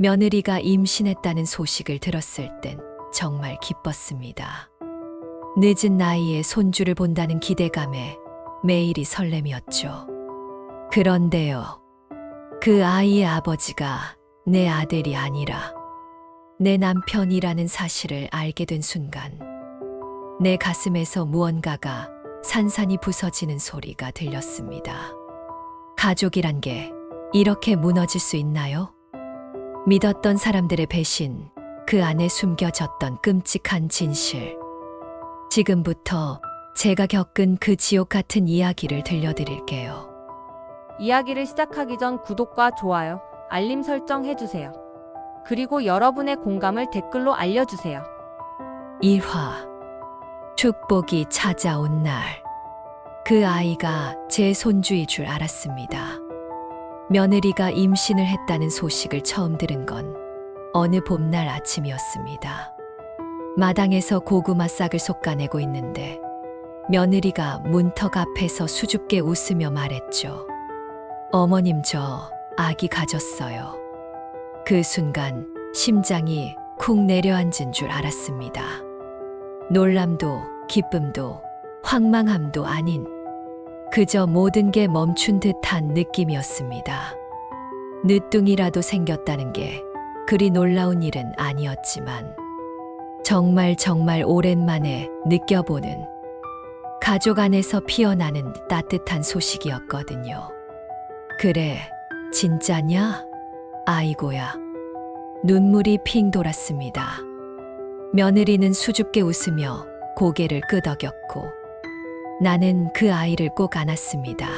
며느리가 임신했다는 소식을 들었을 땐 정말 기뻤습니다. 늦은 나이에 손주를 본다는 기대감에 매일이 설렘이었죠. 그런데요, 그 아이의 아버지가 내 아들이 아니라 내 남편이라는 사실을 알게 된 순간, 내 가슴에서 무언가가 산산이 부서지는 소리가 들렸습니다. 가족이란 게 이렇게 무너질 수 있나요? 믿었던 사람들의 배신, 그 안에 숨겨졌던 끔찍한 진실. 지금부터 제가 겪은 그 지옥 같은 이야기를 들려드릴게요. 이야기를 시작하기 전 구독과 좋아요, 알림 설정 해주세요. 그리고 여러분의 공감을 댓글로 알려주세요. 1화. 축복이 찾아온 날. 그 아이가 제 손주일 줄 알았습니다. 며느리가 임신을 했다는 소식을 처음 들은 건 어느 봄날 아침이었습니다. 마당에서 고구마 싹을 솎아내고 있는데 며느리가 문턱 앞에서 수줍게 웃으며 말했죠. 어머님, 저 아기 가졌어요. 그 순간 심장이 쿵 내려앉은 줄 알았습니다. 놀람도 기쁨도 황망함도 아닌 그저 모든 게 멈춘 듯한 느낌이었습니다. 늦둥이라도 생겼다는 게 그리 놀라운 일은 아니었지만 정말 오랜만에 느껴보는 가족 안에서 피어나는 따뜻한 소식이었거든요. 그래, 진짜냐? 아이고야. 눈물이 핑 돌았습니다. 며느리는 수줍게 웃으며 고개를 끄덕였고 나는 그 아이를 꼭 안았습니다.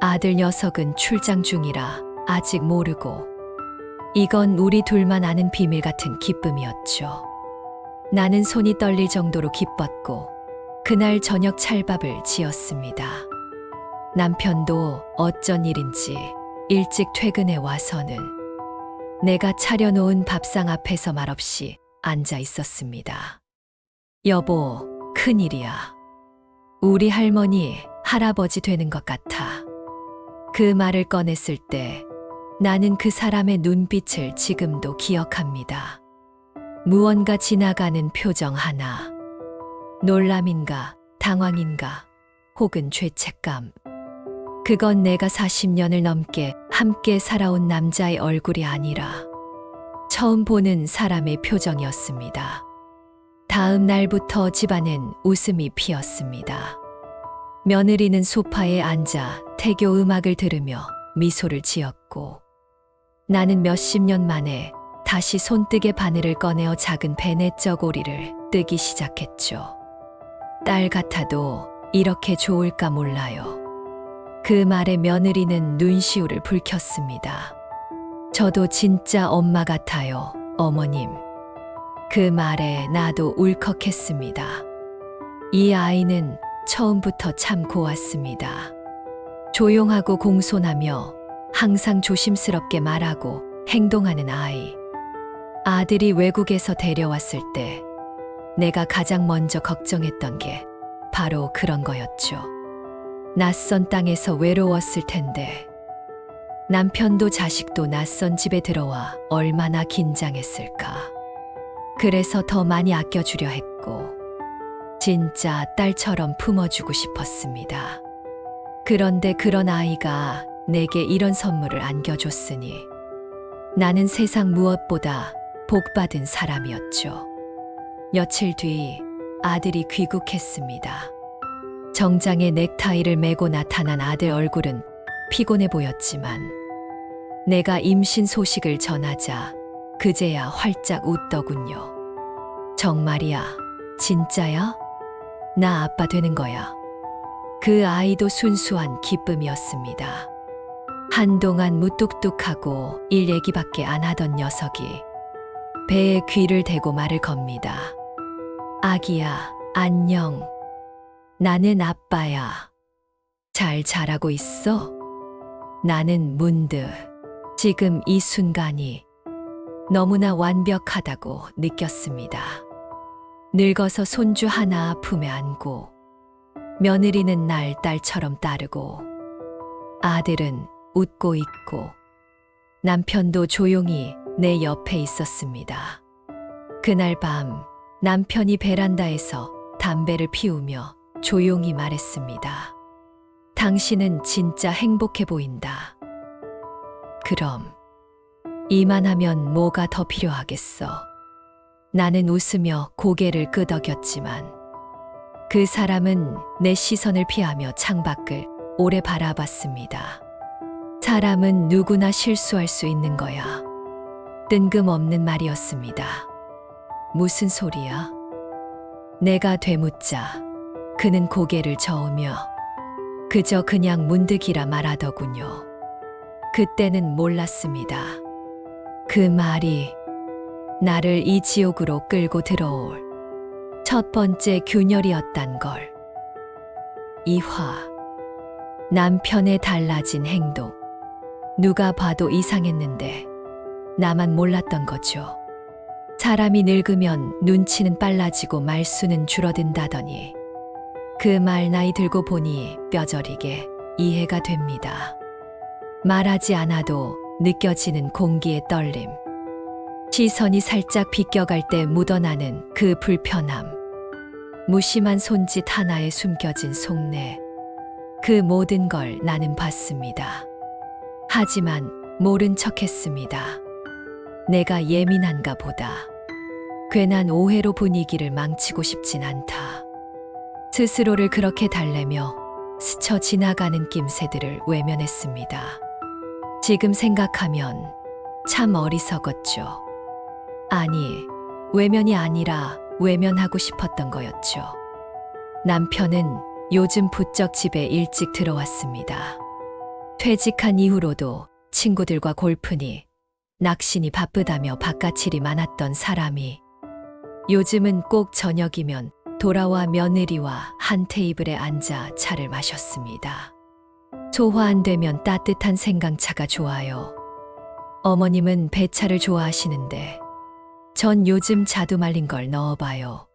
아들 녀석은 출장 중이라 아직 모르고 이건 우리 둘만 아는 비밀 같은 기쁨이었죠. 나는 손이 떨릴 정도로 기뻤고 그날 저녁 찰밥을 지었습니다. 남편도 어쩐 일인지 일찍 퇴근해 와서는 내가 차려놓은 밥상 앞에서 말없이 앉아 있었습니다. 여보, 큰일이야. 우리 할머니, 할아버지 되는 것 같아. 그 말을 꺼냈을 때 나는 그 사람의 눈빛을 지금도 기억합니다. 무언가 지나가는 표정 하나. 놀람인가, 당황인가, 혹은 죄책감. 그건 내가 40년을 넘게 함께 살아온 남자의 얼굴이 아니라 처음 보는 사람의 표정이었습니다. 다음 날부터 집안엔 웃음이 피었습니다. 며느리는 소파에 앉아 태교 음악을 들으며 미소를 지었고 나는 몇십 년 만에 다시 손뜨개 바늘을 꺼내어 작은 베네쩌 고리를 뜨기 시작했죠. 딸 같아도 이렇게 좋을까 몰라요. 그 말에 며느리는 눈시울을 붉혔습니다. 저도 진짜 엄마 같아요, 어머님. 그 말에 나도 울컥했습니다. 이 아이는 처음부터 참 고왔습니다. 조용하고 공손하며 항상 조심스럽게 말하고 행동하는 아이. 아들이 외국에서 데려왔을 때 내가 가장 먼저 걱정했던 게 바로 그런 거였죠. 낯선 땅에서 외로웠을 텐데 남편도 자식도 낯선 집에 들어와 얼마나 긴장했을까. 그래서 더 많이 아껴주려 했고 진짜 딸처럼 품어주고 싶었습니다. 그런데 그런 아이가 내게 이런 선물을 안겨줬으니 나는 세상 무엇보다 복받은 사람이었죠. 며칠 뒤 아들이 귀국했습니다. 정장에 넥타이를 메고 나타난 아들 얼굴은 피곤해 보였지만 내가 임신 소식을 전하자 그제야 활짝 웃더군요. 정말이야? 진짜야? 나 아빠 되는 거야. 그 아이도 순수한 기쁨이었습니다. 한동안 무뚝뚝하고 일 얘기밖에 안 하던 녀석이 배에 귀를 대고 말을 겁니다. 아기야, 안녕. 나는 아빠야. 잘 자라고 있어? 나는 문득 지금 이 순간이 너무나 완벽하다고 느꼈습니다. 늙어서 손주 하나 품에 안고 며느리는 날 딸처럼 따르고 아들은 웃고 있고 남편도 조용히 내 옆에 있었습니다. 그날 밤 남편이 베란다에서 담배를 피우며 조용히 말했습니다. 당신은 진짜 행복해 보인다. 그럼 이만하면 뭐가 더 필요하겠어. 나는 웃으며 고개를 끄덕였지만 그 사람은 내 시선을 피하며 창밖을 오래 바라봤습니다. 사람은 누구나 실수할 수 있는 거야. 뜬금없는 말이었습니다. 무슨 소리야? 내가 되묻자 그는 고개를 저으며 그저 그냥 문득이라 말하더군요. 그때는 몰랐습니다. 그 말이 나를 이 지옥으로 끌고 들어올 첫 번째 균열이었단 걸. 이화. 남편의 달라진 행동. 누가 봐도 이상했는데 나만 몰랐던 거죠. 사람이 늙으면 눈치는 빨라지고 말수는 줄어든다더니 그 말 나이 들고 보니 뼈저리게 이해가 됩니다. 말하지 않아도 느껴지는 공기의 떨림. 시선이 살짝 비껴갈 때 묻어나는 그 불편함. 무심한 손짓 하나에 숨겨진 속내. 그 모든 걸 나는 봤습니다. 하지만 모른 척했습니다. 내가 예민한가 보다. 괜한 오해로 분위기를 망치고 싶진 않다. 스스로를 그렇게 달래며 스쳐 지나가는 낌새들을 외면했습니다. 지금 생각하면 참 어리석었죠. 아니, 외면이 아니라 외면하고 싶었던 거였죠. 남편은 요즘 부쩍 집에 일찍 들어왔습니다. 퇴직한 이후로도 친구들과 골프니 낚시니 바쁘다며 바깥일이 많았던 사람이 요즘은 꼭 저녁이면 돌아와 며느리와 한 테이블에 앉아 차를 마셨습니다. 소화 안 되면 따뜻한 생강차가 좋아요. 어머님은 배차를 좋아하시는데 전 요즘 자두 말린 걸 넣어봐요.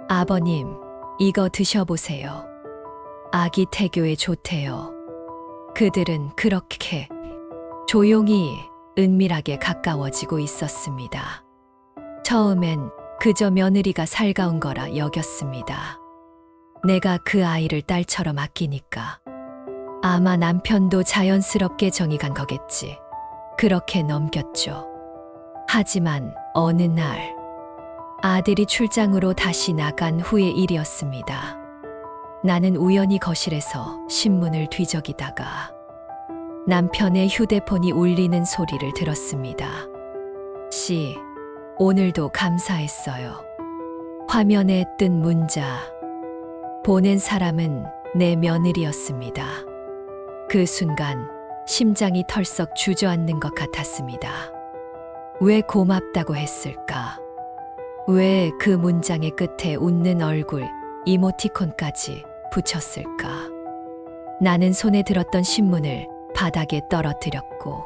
아버님, 이거 드셔보세요. 아기 태교에 좋대요. 그들은 그렇게 조용히 은밀하게 가까워지고 있었습니다. 처음엔 그저 며느리가 살가운 거라 여겼습니다. 내가 그 아이를 딸처럼 아끼니까 아마 남편도 자연스럽게 정이 간 거겠지. 그렇게 넘겼죠. 하지만 어느 날 아들이 출장으로 다시 나간 후의 일이었습니다. 나는 우연히 거실에서 신문을 뒤적이다가 남편의 휴대폰이 울리는 소리를 들었습니다. 씨, 오늘도 감사했어요. 화면에 뜬 문자. 보낸 사람은 내 며느리였습니다. 그 순간 심장이 털썩 주저앉는 것 같았습니다. 왜 고맙다고 했을까? 왜 그 문장의 끝에 웃는 얼굴, 이모티콘까지 붙였을까? 나는 손에 들었던 신문을 바닥에 떨어뜨렸고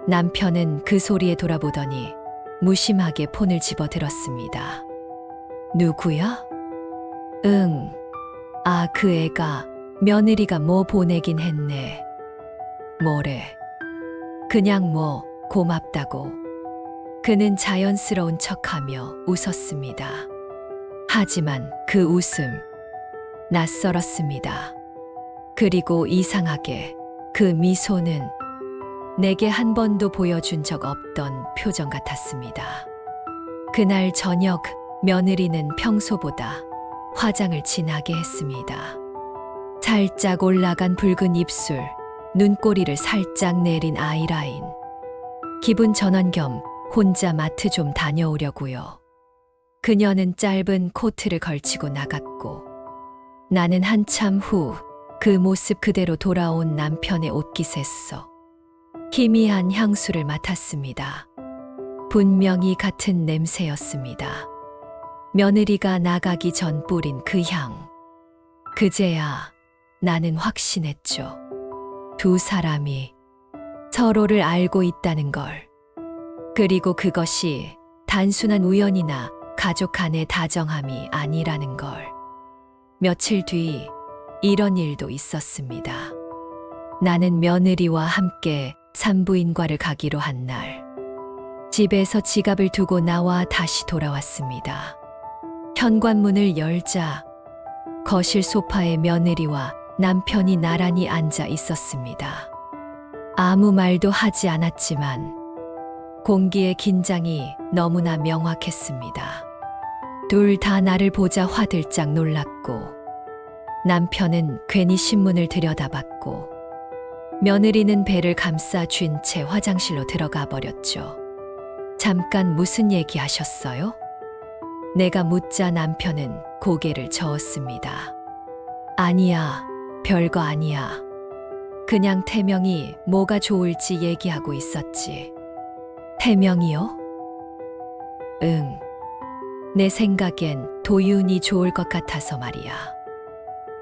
남편은 그 소리에 돌아보더니 무심하게 폰을 집어들었습니다. 누구야? 응. 아, 그 애가 며느리가 뭐 보내긴 했네. 뭐래? 그냥 뭐 고맙다고. 그는 자연스러운 척하며 웃었습니다. 하지만 그 웃음 낯설었습니다. 그리고 이상하게 그 미소는 내게 한 번도 보여준 적 없던 표정 같았습니다. 그날 저녁 며느리는 평소보다 화장을 진하게 했습니다. 살짝 올라간 붉은 입술, 눈꼬리를 살짝 내린 아이라인. 기분 전환 겸 혼자 마트 좀 다녀오려고요. 그녀는 짧은 코트를 걸치고 나갔고 나는 한참 후 그 모습 그대로 돌아온 남편의 옷깃에서 희미한 향수를 맡았습니다. 분명히 같은 냄새였습니다. 며느리가 나가기 전 뿌린 그 향. 그제야 나는 확신했죠. 두 사람이 서로를 알고 있다는 걸. 그리고 그것이 단순한 우연이나 가족 간의 다정함이 아니라는 걸. 며칠 뒤 이런 일도 있었습니다. 나는 며느리와 함께 산부인과를 가기로 한 날, 집에서 지갑을 두고 나와 다시 돌아왔습니다. 현관문을 열자 거실 소파에 며느리와 남편이 나란히 앉아 있었습니다. 아무 말도 하지 않았지만 공기의 긴장이 너무나 명확했습니다. 둘 다 나를 보자 화들짝 놀랐고 남편은 괜히 신문을 들여다봤고 며느리는 배를 감싸 쥔 채 화장실로 들어가 버렸죠. 잠깐 무슨 얘기 하셨어요? 내가 묻자 남편은 고개를 저었습니다. 아니야, 별거 아니야. 그냥 태명이 뭐가 좋을지 얘기하고 있었지. 태명이요? 응. 내 생각엔 도윤이 좋을 것 같아서 말이야.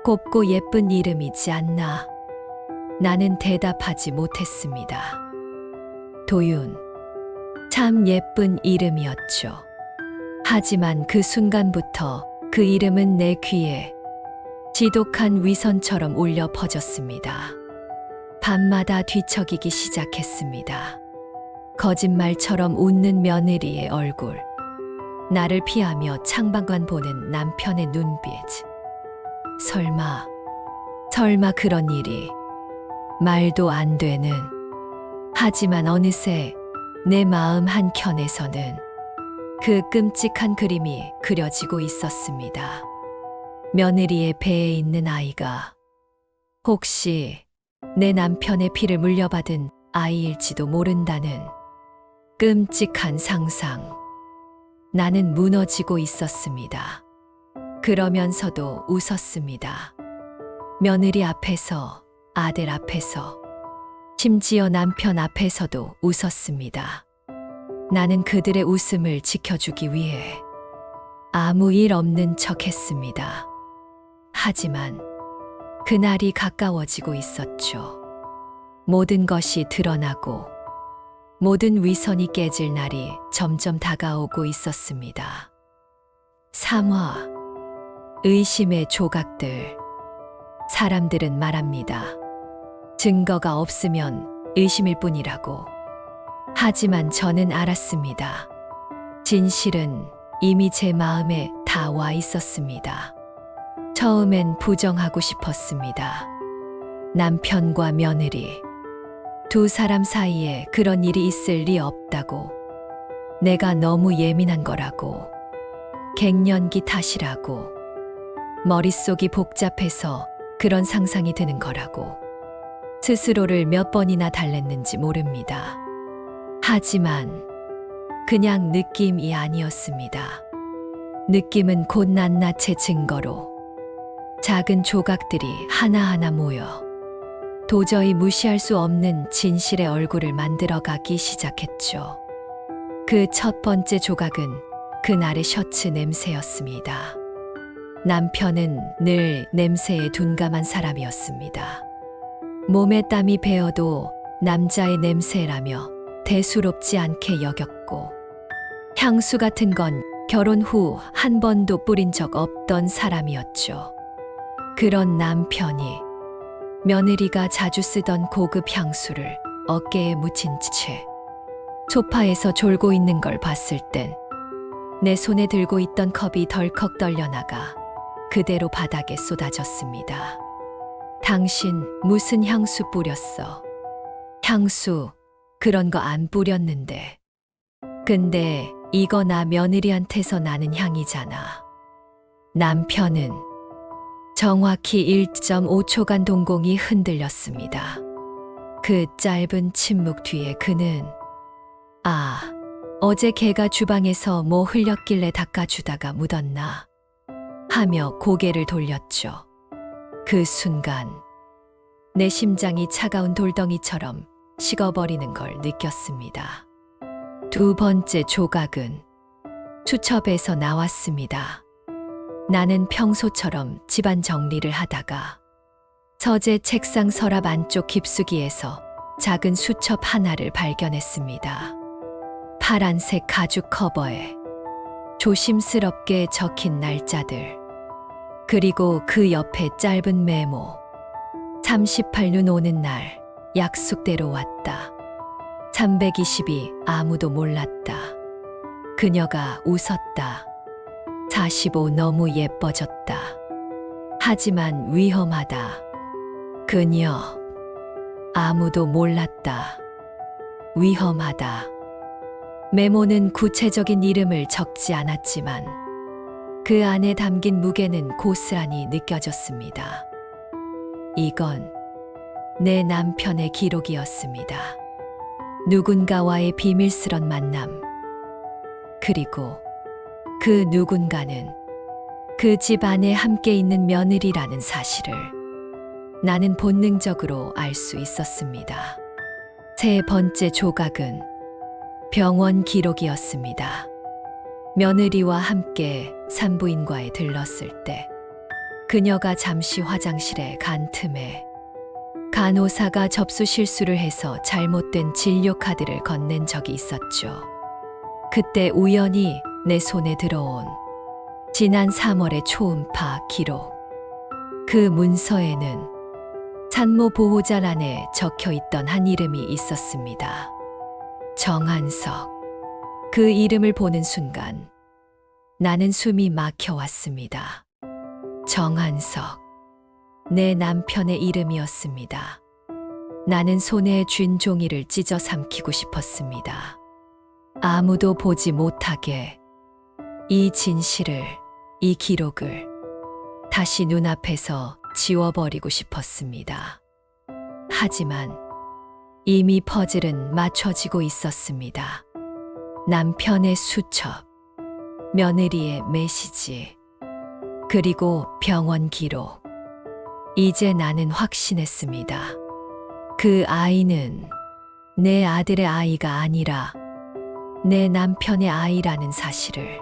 곱고 예쁜 이름이지 않나? 나는 대답하지 못했습니다. 도윤. 참 예쁜 이름이었죠. 하지만 그 순간부터 그 이름은 내 귀에 지독한 위선처럼 울려 퍼졌습니다. 밤마다 뒤척이기 시작했습니다. 거짓말처럼 웃는 며느리의 얼굴, 나를 피하며 창밖만 보는 남편의 눈빛. 설마 그런 일이 말도 안 되는. 하지만 어느새 내 마음 한켠에서는 그 끔찍한 그림이 그려지고 있었습니다. 며느리의 배에 있는 아이가 혹시 내 남편의 피를 물려받은 아이일지도 모른다는 끔찍한 상상. 나는 무너지고 있었습니다. 그러면서도 웃었습니다. 며느리 앞에서, 아들 앞에서, 심지어 남편 앞에서도 웃었습니다. 나는 그들의 웃음을 지켜주기 위해 아무 일 없는 척 했습니다. 하지만 그날이 가까워지고 있었죠. 모든 것이 드러나고 모든 위선이 깨질 날이 점점 다가오고 있었습니다. 3화 의심의 조각들. 사람들은 말합니다. 증거가 없으면 의심일 뿐이라고. 하지만 저는 알았습니다. 진실은 이미 제 마음에 다 와 있었습니다. 처음엔 부정하고 싶었습니다. 남편과 며느리, 두 사람 사이에 그런 일이 있을 리 없다고. 내가 너무 예민한 거라고. 갱년기 탓이라고. 머릿속이 복잡해서 그런 상상이 드는 거라고. 스스로를 몇 번이나 달랬는지 모릅니다. 하지만 그냥 느낌이 아니었습니다. 느낌은 곧 낱낱의 증거로 작은 조각들이 하나하나 모여 도저히 무시할 수 없는 진실의 얼굴을 만들어가기 시작했죠. 그 첫 번째 조각은 그날의 셔츠 냄새였습니다. 남편은 늘 냄새에 둔감한 사람이었습니다. 몸에 땀이 배어도 남자의 냄새라며 대수롭지 않게 여겼고, 향수 같은 건 결혼 후 한 번도 뿌린 적 없던 사람이었죠. 그런 남편이 며느리가 자주 쓰던 고급 향수를 어깨에 묻힌 채 소파에서 졸고 있는 걸 봤을 땐 내 손에 들고 있던 컵이 덜컥 떨려나가 그대로 바닥에 쏟아졌습니다. 당신 무슨 향수 뿌렸어? 향수 그런 거 안 뿌렸는데. 근데 이거 나 며느리한테서 나는 향이잖아. 남편은 정확히 1.5초간 동공이 흔들렸습니다. 그 짧은 침묵 뒤에 그는 어제 걔가 주방에서 뭐 흘렸길래 닦아주다가 묻었나 하며 고개를 돌렸죠. 그 순간 내 심장이 차가운 돌덩이처럼 식어버리는 걸 느꼈습니다. 두 번째 조각은 수첩에서 나왔습니다. 나는 평소처럼 집안 정리를 하다가 서재 책상 서랍 안쪽 깊숙이에서 작은 수첩 하나를 발견했습니다. 파란색 가죽 커버에 조심스럽게 적힌 날짜들, 그리고 그 옆에 짧은 메모. 38년 오는 날 약속대로 왔다. 320이 아무도 몰랐다. 그녀가 웃었다. 45 너무 예뻐졌다. 하지만 위험하다. 그녀 아무도 몰랐다. 위험하다. 메모는 구체적인 이름을 적지 않았지만 그 안에 담긴 무게는 고스란히 느껴졌습니다. 이건 내 남편의 기록이었습니다. 누군가와의 비밀스런 만남. 그리고 그 누군가는 그 집 안에 함께 있는 며느리라는 사실을 나는 본능적으로 알 수 있었습니다. 세 번째 조각은 병원 기록이었습니다. 며느리와 함께 산부인과에 들렀을 때 그녀가 잠시 화장실에 간 틈에 간호사가 접수 실수를 해서 잘못된 진료 카드를 건넨 적이 있었죠. 그때 우연히 내 손에 들어온 지난 3월의 초음파 기록. 그 문서에는 산모 보호자란에 적혀 있던 한 이름이 있었습니다. 정한석. 그 이름을 보는 순간 나는 숨이 막혀왔습니다. 정한석. 내 남편의 이름이었습니다. 나는 손에 쥔 종이를 찢어 삼키고 싶었습니다. 아무도 보지 못하게 이 진실을, 이 기록을 다시 눈앞에서 지워버리고 싶었습니다. 하지만 이미 퍼즐은 맞춰지고 있었습니다. 남편의 수첩, 며느리의 메시지, 그리고 병원 기록. 이제 나는 확신했습니다. 그 아이는 내 아들의 아이가 아니라 내 남편의 아이라는 사실을.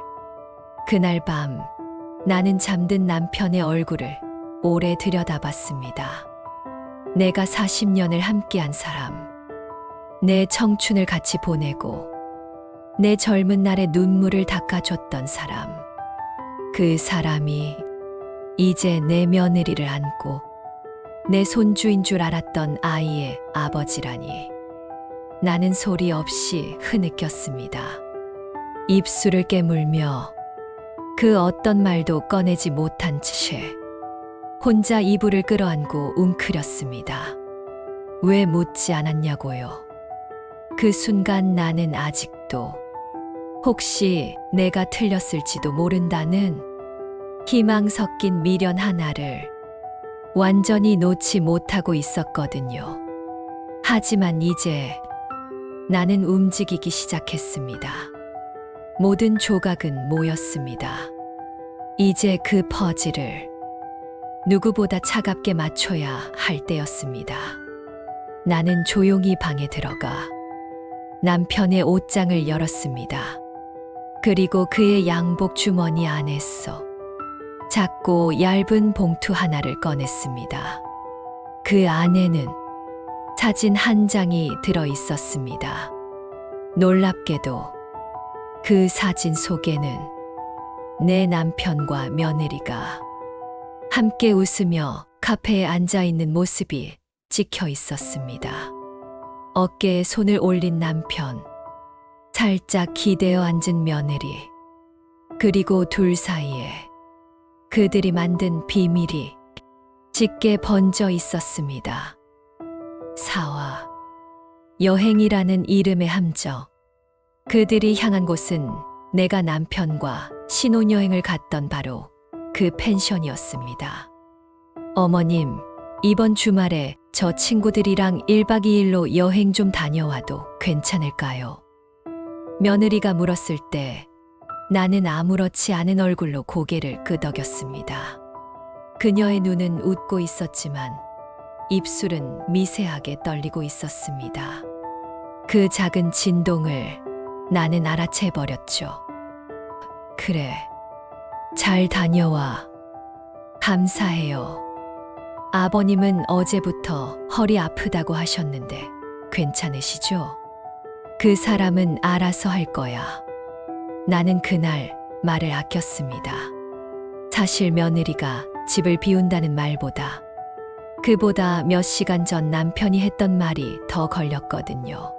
그날 밤 나는 잠든 남편의 얼굴을 오래 들여다봤습니다. 내가 40년을 함께한 사람, 내 청춘을 같이 보내고 내 젊은 날의 눈물을 닦아줬던 사람, 그 사람이 이제 내 며느리를 안고 내 손주인 줄 알았던 아이의 아버지라니. 나는 소리 없이 흐느꼈습니다. 입술을 깨물며 그 어떤 말도 꺼내지 못한 채 혼자 이불을 끌어안고 웅크렸습니다. 왜 묻지 않았냐고요. 그 순간 나는 아직도 혹시 내가 틀렸을지도 모른다는 희망 섞인 미련 하나를 완전히 놓지 못하고 있었거든요. 하지만 이제 나는 움직이기 시작했습니다. 모든 조각은 모였습니다. 이제 그 퍼즐을 누구보다 차갑게 맞춰야 할 때였습니다. 나는 조용히 방에 들어가 남편의 옷장을 열었습니다. 그리고 그의 양복 주머니 안에서 작고 얇은 봉투 하나를 꺼냈습니다. 그 안에는 사진 한 장이 들어 있었습니다. 놀랍게도 그 사진 속에는 내 남편과 며느리가 함께 웃으며 카페에 앉아 있는 모습이 찍혀 있었습니다. 어깨에 손을 올린 남편, 살짝 기대어 앉은 며느리, 그리고 둘 사이에 그들이 만든 비밀이 짙게 번져 있었습니다. 사화, 여행이라는 이름의 함정. 그들이 향한 곳은 내가 남편과 신혼여행을 갔던 바로 그 펜션이었습니다. 어머님, 이번 주말에 저 친구들이랑 1박 2일로 여행 좀 다녀와도 괜찮을까요? 며느리가 물었을 때 나는 아무렇지 않은 얼굴로 고개를 끄덕였습니다. 그녀의 눈은 웃고 있었지만 입술은 미세하게 떨리고 있었습니다. 그 작은 진동을 나는 알아채버렸죠. 그래, 잘 다녀와. 감사해요. 아버님은 어제부터 허리 아프다고 하셨는데 괜찮으시죠? 그 사람은 알아서 할 거야. 나는 그날 말을 아꼈습니다. 사실 며느리가 집을 비운다는 말보다 그보다 몇 시간 전 남편이 했던 말이 더 걸렸거든요.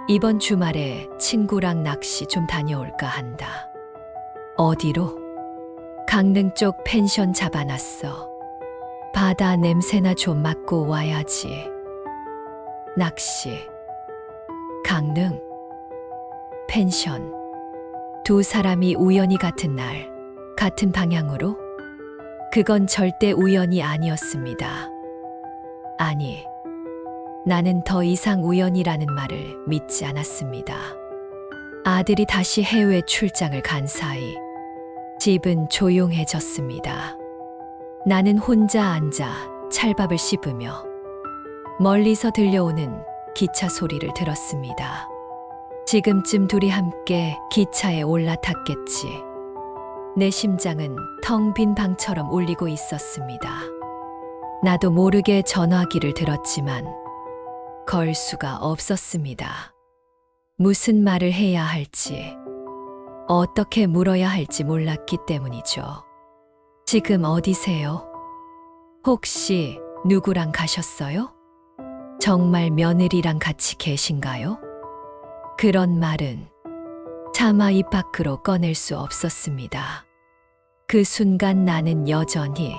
이번 주말에 친구랑 낚시 좀 다녀올까 한다. 어디로? 강릉 쪽 펜션 잡아놨어. 바다 냄새나 좀 맡고 와야지. 낚시. 강릉. 펜션. 두 사람이 우연히 같은 날, 같은 방향으로? 그건 절대 우연이 아니었습니다. 아니, 나는 더 이상 우연이라는 말을 믿지 않았습니다. 아들이 다시 해외 출장을 간 사이 집은 조용해졌습니다. 나는 혼자 앉아 찰밥을 씹으며 멀리서 들려오는 기차 소리를 들었습니다. 지금쯤 둘이 함께 기차에 올라탔겠지. 내 심장은 텅 빈 방처럼 울리고 있었습니다. 나도 모르게 전화기를 들었지만 걸 수가 없었습니다. 무슨 말을 해야 할지, 어떻게 물어야 할지 몰랐기 때문이죠. 지금 어디세요? 혹시 누구랑 가셨어요? 정말 며느리랑 같이 계신가요? 그런 말은 차마 입 밖으로 꺼낼 수 없었습니다. 그 순간 나는 여전히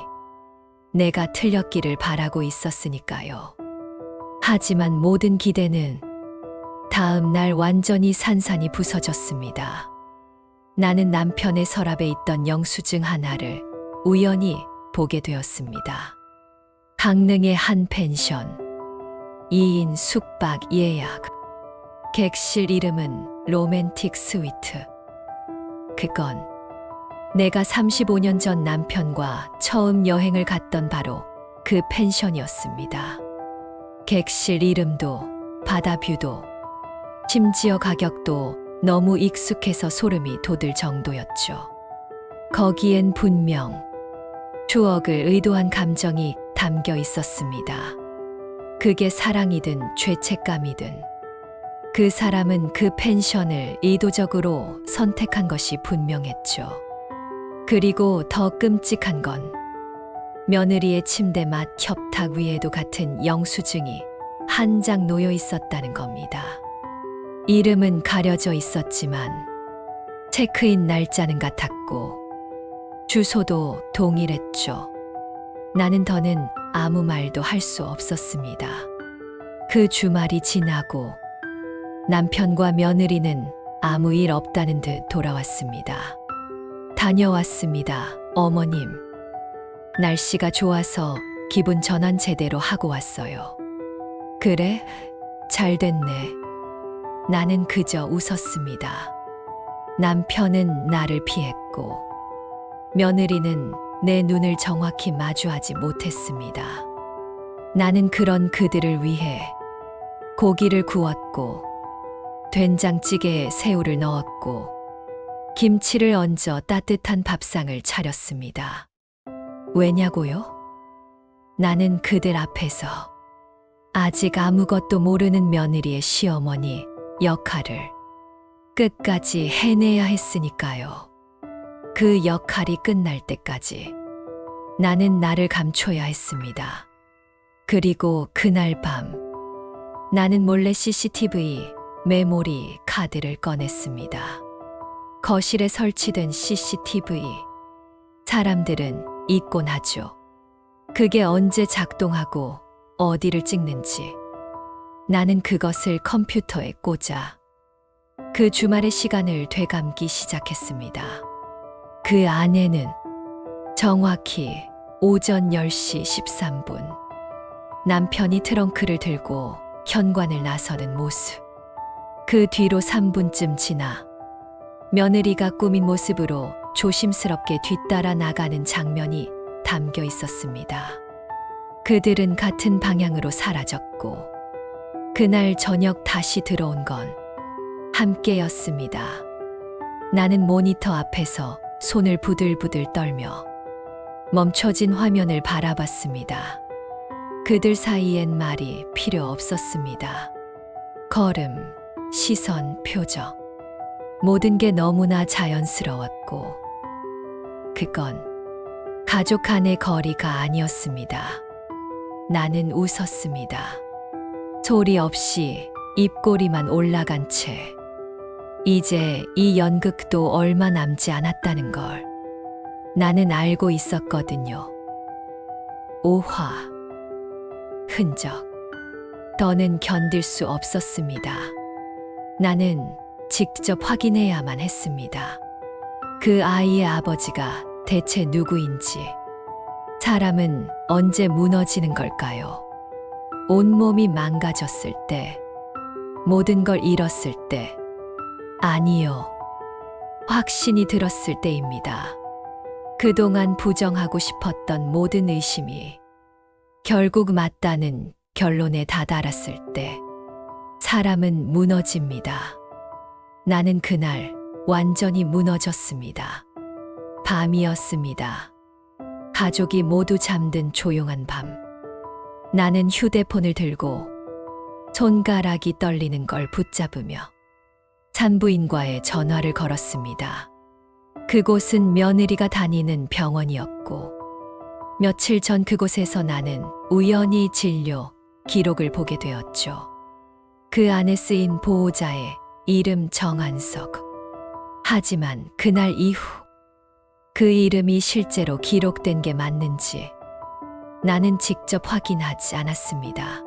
내가 틀렸기를 바라고 있었으니까요. 하지만 모든 기대는 다음 날 완전히 산산이 부서졌습니다. 나는 남편의 서랍에 있던 영수증 하나를 우연히 보게 되었습니다. 강릉의 한 펜션, 2인 숙박 예약. 객실 이름은 로맨틱 스위트. 그건 내가 35년 전 남편과 처음 여행을 갔던 바로 그 펜션이었습니다. 객실 이름도 바다뷰도 심지어 가격도 너무 익숙해서 소름이 돋을 정도였죠. 거기엔 분명 추억을 의도한 감정이 담겨 있었습니다. 그게 사랑이든 죄책감이든 그 사람은 그 펜션을 의도적으로 선택한 것이 분명했죠. 그리고 더 끔찍한 건 며느리의 침대 맡 협탁 위에도 같은 영수증이 한 장 놓여 있었다는 겁니다. 이름은 가려져 있었지만 체크인 날짜는 같았고 주소도 동일했죠. 나는 더는 아무 말도 할 수 없었습니다. 그 주말이 지나고 남편과 며느리는 아무 일 없다는 듯 돌아왔습니다. 다녀왔습니다, 어머님. 날씨가 좋아서 기분 전환 제대로 하고 왔어요. 그래? 잘 됐네. 나는 그저 웃었습니다. 남편은 나를 피했고 며느리는 내 눈을 정확히 마주하지 못했습니다. 나는 그런 그들을 위해 고기를 구웠고 된장찌개에 새우를 넣었고 김치를 얹어 따뜻한 밥상을 차렸습니다. 왜냐고요? 나는 그들 앞에서 아직 아무것도 모르는 며느리의 시어머니 역할을 끝까지 해내야 했으니까요. 그 역할이 끝날 때까지 나는 나를 감춰야 했습니다. 그리고 그날 밤 나는 몰래 CCTV 메모리 카드를 꺼냈습니다. 거실에 설치된 CCTV. 사람들은 있곤 하죠. 그게 언제 작동하고 어디를 찍는지. 나는 그것을 컴퓨터에 꽂아 그 주말의 시간을 되감기 시작했습니다. 그 안에는 정확히 오전 10시 13분 남편이 트렁크를 들고 현관을 나서는 모습. 그 뒤로 3분쯤 지나 며느리가 꾸민 모습으로 조심스럽게 뒤따라 나가는 장면이 담겨 있었습니다. 그들은 같은 방향으로 사라졌고 그날 저녁 다시 들어온 건 함께였습니다. 나는 모니터 앞에서 손을 부들부들 떨며 멈춰진 화면을 바라봤습니다. 그들 사이엔 말이 필요 없었습니다. 걸음, 시선, 표정. 모든 게 너무나 자연스러웠고 그건 가족 간의 거리가 아니었습니다. 나는 웃었습니다. 소리 없이 입꼬리만 올라간 채 이제 이 연극도 얼마 남지 않았다는 걸 나는 알고 있었거든요. 오화, 흔적, 더는 견딜 수 없었습니다. 나는 직접 확인해야만 했습니다. 그 아이의 아버지가 대체 누구인지, 사람은 언제 무너지는 걸까요? 온몸이 망가졌을 때, 모든 걸 잃었을 때, 아니요. 확신이 들었을 때입니다. 그동안 부정하고 싶었던 모든 의심이 결국 맞다는 결론에 다다랐을 때, 사람은 무너집니다. 나는 그날 완전히 무너졌습니다. 밤이었습니다. 가족이 모두 잠든 조용한 밤. 나는 휴대폰을 들고 손가락이 떨리는 걸 붙잡으며 산부인과에 전화를 걸었습니다. 그곳은 며느리가 다니는 병원이었고, 며칠 전 그곳에서 나는 우연히 진료 기록을 보게 되었죠. 그 안에 쓰인 보호자의 이름 정한석. 하지만 그날 이후 그 이름이 실제로 기록된 게 맞는지 나는 직접 확인하지 않았습니다.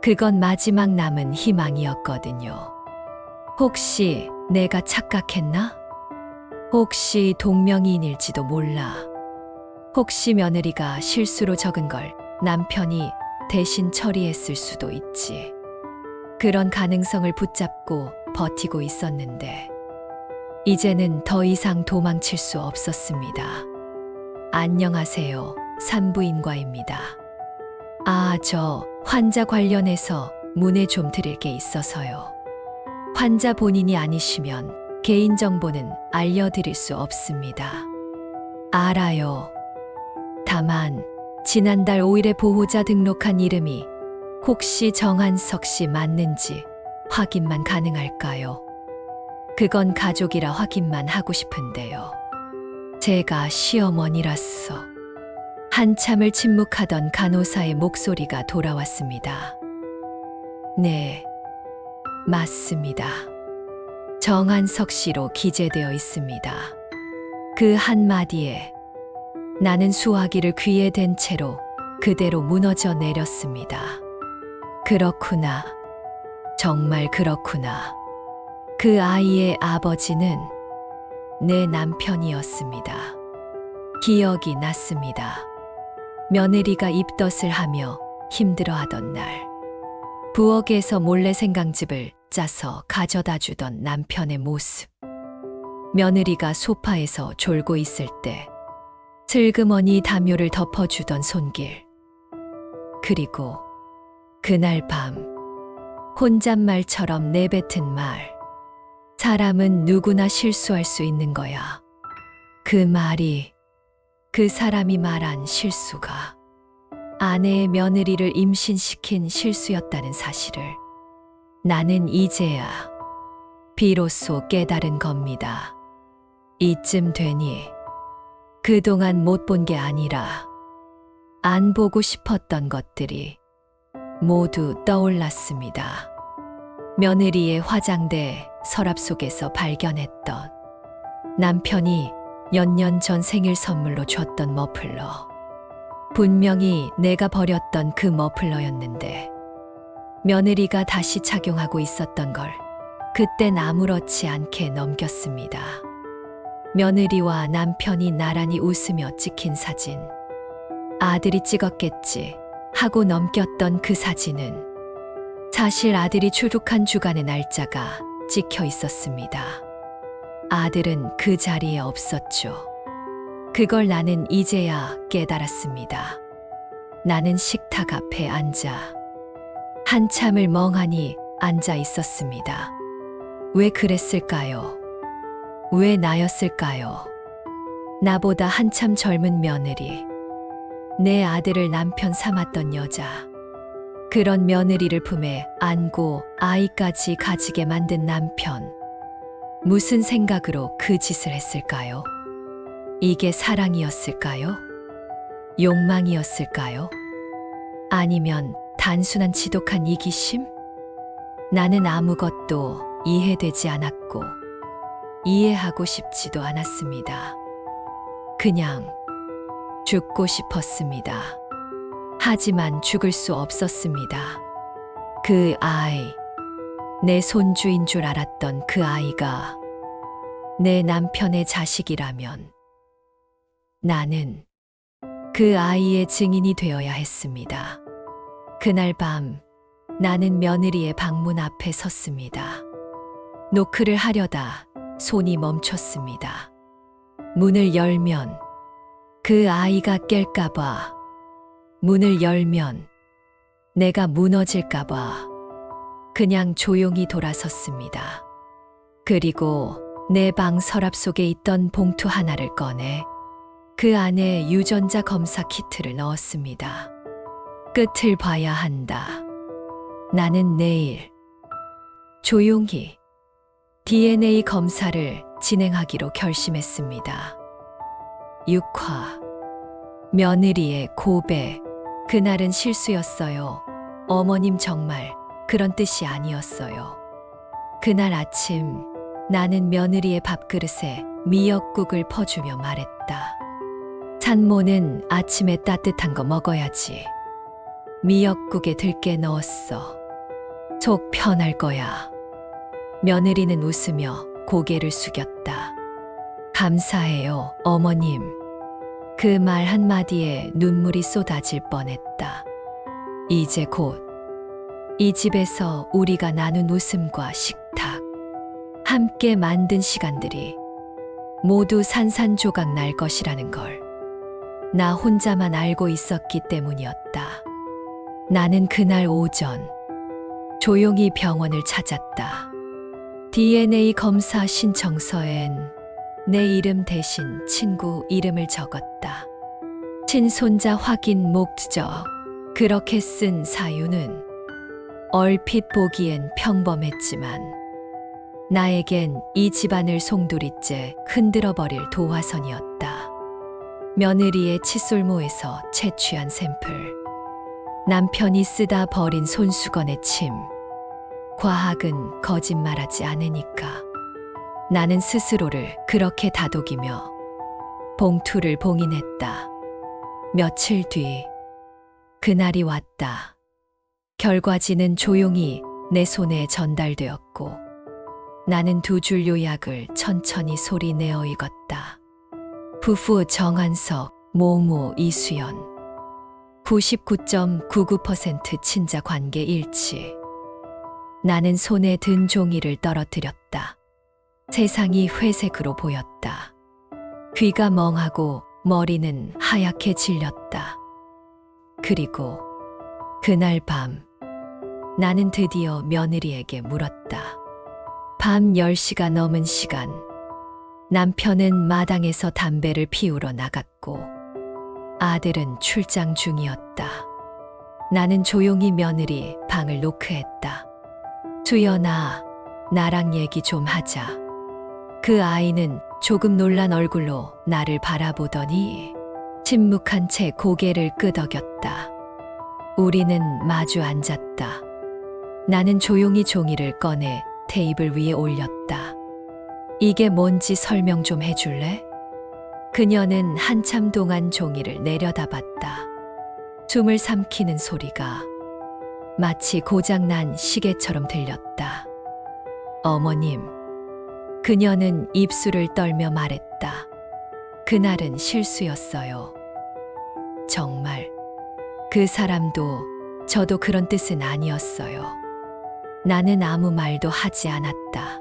그건 마지막 남은 희망이었거든요. 혹시 내가 착각했나? 혹시 동명이인일지도 몰라. 혹시 며느리가 실수로 적은 걸 남편이 대신 처리했을 수도 있지. 그런 가능성을 붙잡고 버티고 있었는데, 이제는 더 이상 도망칠 수 없었습니다. 안녕하세요. 산부인과입니다. 저 환자 관련해서 문의 좀 드릴 게 있어서요. 환자 본인이 아니시면 개인정보는 알려드릴 수 없습니다. 알아요. 다만 지난달 5일에 보호자 등록한 이름이 혹시 정한석 씨 맞는지 확인만 가능할까요? 그건 가족이라 확인만 하고 싶은데요. 제가 시어머니라서. 한참을 침묵하던 간호사의 목소리가 돌아왔습니다. 네, 맞습니다. 정한석 씨로 기재되어 있습니다. 그 한마디에 나는 수화기를 귀에 댄 채로 그대로 무너져 내렸습니다. 그렇구나. 정말 그렇구나. 그 아이의 아버지는 내 남편이었습니다. 기억이 났습니다. 며느리가 입덧을 하며 힘들어하던 날, 부엌에서 몰래 생강즙을 짜서 가져다 주던 남편의 모습. 며느리가 소파에서 졸고 있을 때 슬그머니 담요를 덮어주던 손길. 그리고 그날 밤 혼잣말처럼 내뱉은 말. 사람은 누구나 실수할 수 있는 거야. 그 말이, 그 사람이 말한 실수가 아내의 며느리를 임신시킨 실수였다는 사실을 나는 이제야 비로소 깨달은 겁니다. 이쯤 되니 그동안 못 본 게 아니라 안 보고 싶었던 것들이 모두 떠올랐습니다. 며느리의 화장대 서랍 속에서 발견했던 남편이 몇 년 전 생일 선물로 줬던 머플러. 분명히 내가 버렸던 그 머플러였는데 며느리가 다시 착용하고 있었던 걸 그땐 아무렇지 않게 넘겼습니다. 며느리와 남편이 나란히 웃으며 찍힌 사진. 아들이 찍었겠지 하고 넘겼던 그 사진은 사실 아들이 출국한 주간의 날짜가 찍혀 있었습니다. 아들은 그 자리에 없었죠. 그걸 나는 이제야 깨달았습니다. 나는 식탁 앞에 앉아 한참을 멍하니 앉아 있었습니다. 왜 그랬을까요? 왜 나였을까요? 나보다 한참 젊은 며느리, 내 아들을 남편 삼았던 여자, 그런 며느리를 품에 안고 아이까지 가지게 만든 남편. 무슨 생각으로 그 짓을 했을까요? 이게 사랑이었을까요? 욕망이었을까요? 아니면 단순한 지독한 이기심? 나는 아무것도 이해되지 않았고 이해하고 싶지도 않았습니다. 그냥 죽고 싶었습니다. 하지만 죽을 수 없었습니다. 그 아이, 내 손주인 줄 알았던 그 아이가 내 남편의 자식이라면 나는 그 아이의 증인이 되어야 했습니다. 그날 밤 나는 며느리의 방문 앞에 섰습니다. 노크를 하려다 손이 멈췄습니다. 문을 열면 그 아이가 깰까봐, 문을 열면 내가 무너질까봐 그냥 조용히 돌아섰습니다. 그리고 내 방 서랍 속에 있던 봉투 하나를 꺼내 그 안에 유전자 검사 키트를 넣었습니다. 끝을 봐야 한다. 나는 내일 조용히 DNA 검사를 진행하기로 결심했습니다. 6화 며느리의 고백. 그날은 실수였어요. 어머님 정말 그런 뜻이 아니었어요. 그날 아침 나는 며느리의 밥그릇에 미역국을 퍼주며 말했다. 산모는 아침에 따뜻한 거 먹어야지. 미역국에 들깨 넣었어. 속 편할 거야. 며느리는 웃으며 고개를 숙였다. 감사해요, 어머님. 그 말 한마디에 눈물이 쏟아질 뻔했다. 이제 곧 이 집에서 우리가 나눈 웃음과 식탁, 함께 만든 시간들이 모두 산산조각 날 것이라는 걸 나 혼자만 알고 있었기 때문이었다. 나는 그날 오전 조용히 병원을 찾았다. DNA 검사 신청서엔 내 이름 대신 친구 이름을 적었다. 친손자 확인 목적. 그렇게 쓴 사유는 얼핏 보기엔 평범했지만 나에겐 이 집안을 송두리째 흔들어버릴 도화선이었다. 며느리의 칫솔모에서 채취한 샘플, 남편이 쓰다 버린 손수건의 침. 과학은 거짓말하지 않으니까. 나는 스스로를 그렇게 다독이며 봉투를 봉인했다. 며칠 뒤 그날이 왔다. 결과지는 조용히 내 손에 전달되었고 나는 두 줄 요약을 천천히 소리 내어 읽었다. 부부 정한석, 모모 이수연. 99.99% 친자 관계 일치. 나는 손에 든 종이를 떨어뜨렸다. 세상이 회색으로 보였다. 귀가 멍하고 머리는 하얗게 질렸다. 그리고 그날 밤 나는 드디어 며느리에게 물었다. 밤 10시가 넘은 시간, 남편은 마당에서 담배를 피우러 나갔고 아들은 출장 중이었다. 나는 조용히 며느리 방을 노크했다. 수연아, 나랑 얘기 좀 하자. 그 아이는 조금 놀란 얼굴로 나를 바라보더니 침묵한 채 고개를 끄덕였다. 우리는 마주 앉았다. 나는 조용히 종이를 꺼내 테이블 위에 올렸다. 이게 뭔지 설명 좀 해줄래? 그녀는 한참 동안 종이를 내려다봤다. 숨을 삼키는 소리가 마치 고장난 시계처럼 들렸다. 어머님. 그녀는 입술을 떨며 말했다. 그날은 실수였어요. 정말. 그 사람도 저도 그런 뜻은 아니었어요. 나는 아무 말도 하지 않았다.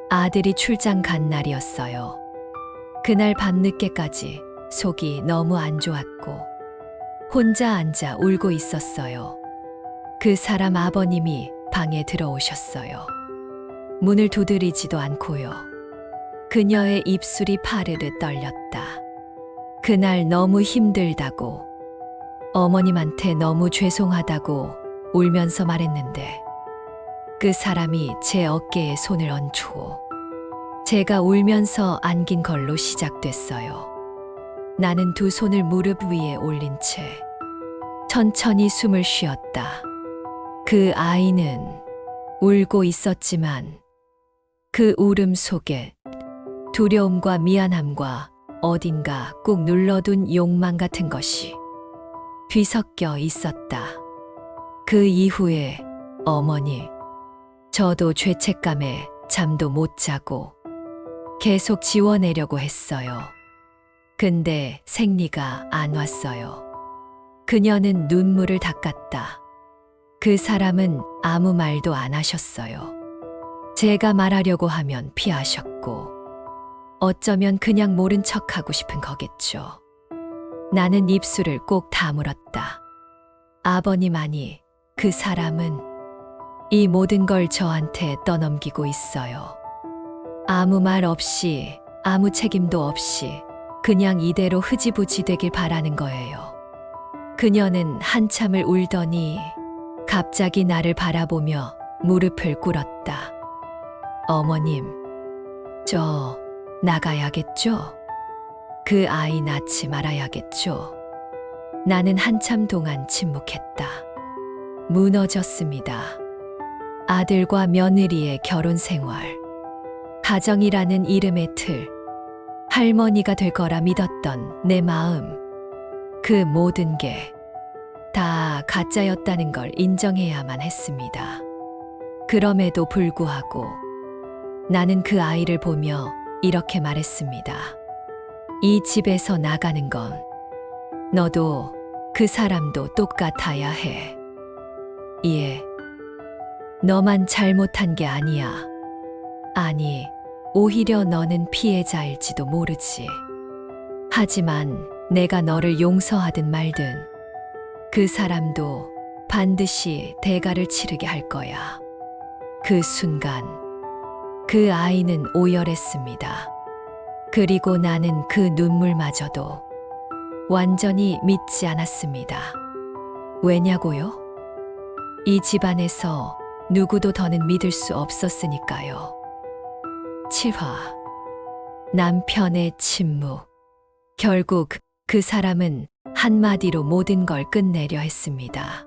아들이 출장 간 날이었어요. 그날 밤늦게까지 속이 너무 안 좋았고 혼자 앉아 울고 있었어요. 그 사람 아버님이 방에 들어오셨어요. 문을 두드리지도 않고요. 그녀의 입술이 파르르 떨렸다. 그날 너무 힘들다고, 어머님한테 너무 죄송하다고 울면서 말했는데 그 사람이 제 어깨에 손을 얹고 제가 울면서 안긴 걸로 시작됐어요. 나는 두 손을 무릎 위에 올린 채 천천히 숨을 쉬었다. 그 아이는 울고 있었지만 그 울음 속에 두려움과 미안함과 어딘가 꾹 눌러둔 욕망 같은 것이 뒤섞여 있었다. 그 이후에 어머니, 저도 죄책감에 잠도 못 자고 계속 지워내려고 했어요. 근데 생리가 안 왔어요. 그녀는 눈물을 닦았다. 그 사람은 아무 말도 안 하셨어요. 제가 말하려고 하면 피하셨고, 어쩌면 그냥 모른 척하고 싶은 거겠죠. 나는 입술을 꼭 다물었다. 아버님 아니, 그 사람은 이 모든 걸 저한테 떠넘기고 있어요. 아무 말 없이, 아무 책임도 없이 그냥 이대로 흐지부지 되길 바라는 거예요. 그녀는 한참을 울더니 갑자기 나를 바라보며 무릎을 꿇었다. 어머님, 저 나가야겠죠? 그 아이 낳지 말아야겠죠? 나는 한참 동안 침묵했다. 무너졌습니다. 아들과 며느리의 결혼 생활, 가정이라는 이름의 틀, 할머니가 될 거라 믿었던 내 마음, 그 모든 게 다 가짜였다는 걸 인정해야만 했습니다. 그럼에도 불구하고 나는 그 아이를 보며 이렇게 말했습니다. 이 집에서 나가는 건 너도 그 사람도 똑같아야 해. 예, 너만 잘못한 게 아니야. 아니, 오히려 너는 피해자일지도 모르지. 하지만 내가 너를 용서하든 말든 그 사람도 반드시 대가를 치르게 할 거야. 그 순간 그 아이는 오열했습니다. 그리고 나는 그 눈물마저도 완전히 믿지 않았습니다. 왜냐고요? 이 집안에서 누구도 더는 믿을 수 없었으니까요. 7화 남편의 침묵. 결국 그 사람은 한마디로 모든 걸 끝내려 했습니다.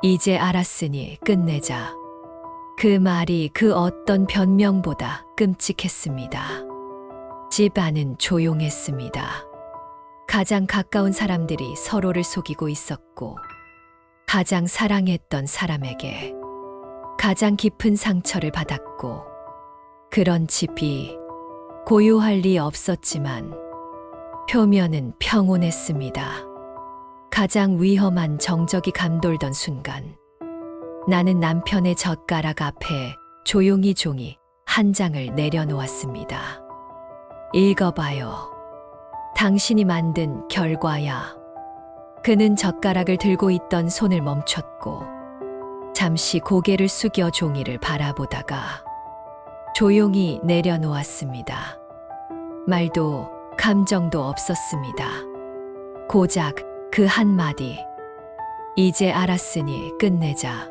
이제 알았으니 끝내자. 그 말이 그 어떤 변명보다 끔찍했습니다. 집 안은 조용했습니다. 가장 가까운 사람들이 서로를 속이고 있었고, 가장 사랑했던 사람에게 가장 깊은 상처를 받았고, 그런 집이 고요할 리 없었지만 표면은 평온했습니다. 가장 위험한 정적이 감돌던 순간, 나는 남편의 젓가락 앞에 조용히 종이 한 장을 내려놓았습니다. 읽어봐요. 당신이 만든 결과야. 그는 젓가락을 들고 있던 손을 멈췄고 잠시 고개를 숙여 종이를 바라보다가 조용히 내려놓았습니다. 말도 감정도 없었습니다. 고작 그 한마디. 이제 알았으니 끝내자.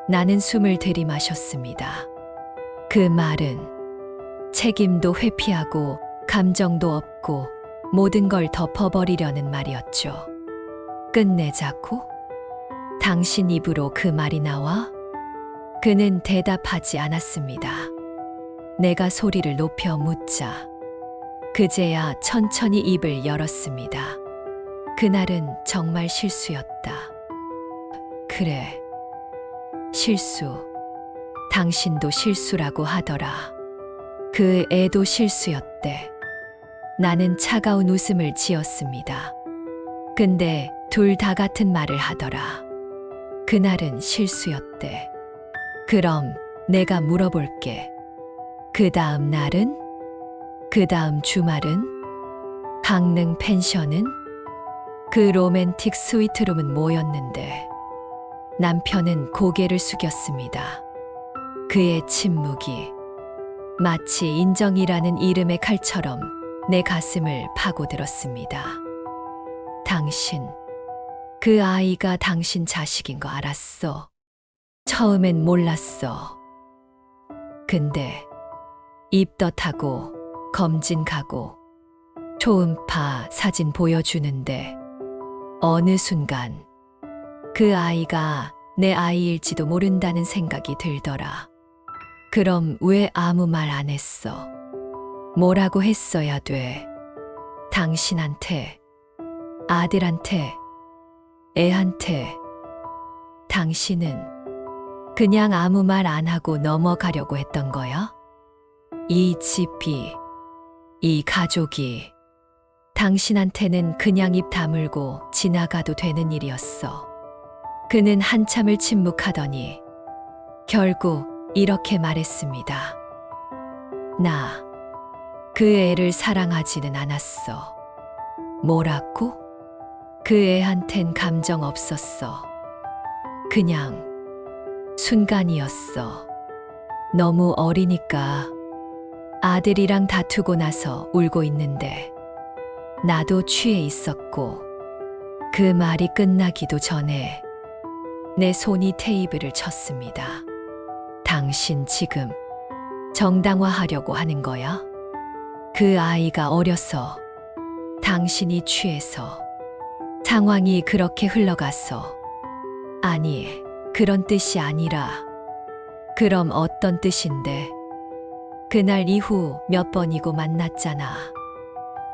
나는 숨을 들이마셨습니다. 그 말은 책임도 회피하고 감정도 없고 모든 걸 덮어버리려는 말이었죠. 끝내자고? 당신 입으로 그 말이 나와? 그는 대답하지 않았습니다. 내가 소리를 높여 묻자 그제야 천천히 입을 열었습니다. 그날은 정말 실수였다. 그래, 실수. 당신도 실수라고 하더라. 그 애도 실수였대. 나는 차가운 웃음을 지었습니다. 근데 둘 다 같은 말을 하더라. 그날은 실수였대. 그럼 내가 물어볼게. 그 다음 날은? 그 다음 주말은? 강릉 펜션은? 그 로맨틱 스위트룸은 뭐였는데? 남편은 고개를 숙였습니다. 그의 침묵이 마치 인정이라는 이름의 칼처럼 내 가슴을 파고들었습니다. 당신, 그 아이가 당신 자식인 거 알았어. 처음엔 몰랐어. 근데 입덧하고 검진 가고 초음파 사진 보여주는데 어느 순간 그 아이가 내 아이일지도 모른다는 생각이 들더라. 그럼 왜 아무 말 안 했어? 뭐라고 했어야 돼? 당신한테, 아들한테, 애한테. 당신은 그냥 아무 말 안 하고 넘어가려고 했던 거야? 이 집이, 이 가족이 당신한테는 그냥 입 다물고 지나가도 되는 일이었어. 그는 한참을 침묵하더니 결국 이렇게 말했습니다. 나 그 애를 사랑하지는 않았어. 뭐라고? 그 애한텐 감정 없었어. 그냥 순간이었어. 너무 어리니까. 아들이랑 다투고 나서 울고 있는데 나도 취해 있었고 그 말이 끝나기도 전에 내 손이 테이블을 쳤습니다. 당신 지금 정당화하려고 하는 거야? 그 아이가 어려서, 당신이 취해서, 상황이 그렇게 흘러가서. 아니, 그런 뜻이 아니라. 그럼 어떤 뜻인데? 그날 이후 몇 번이고 만났잖아.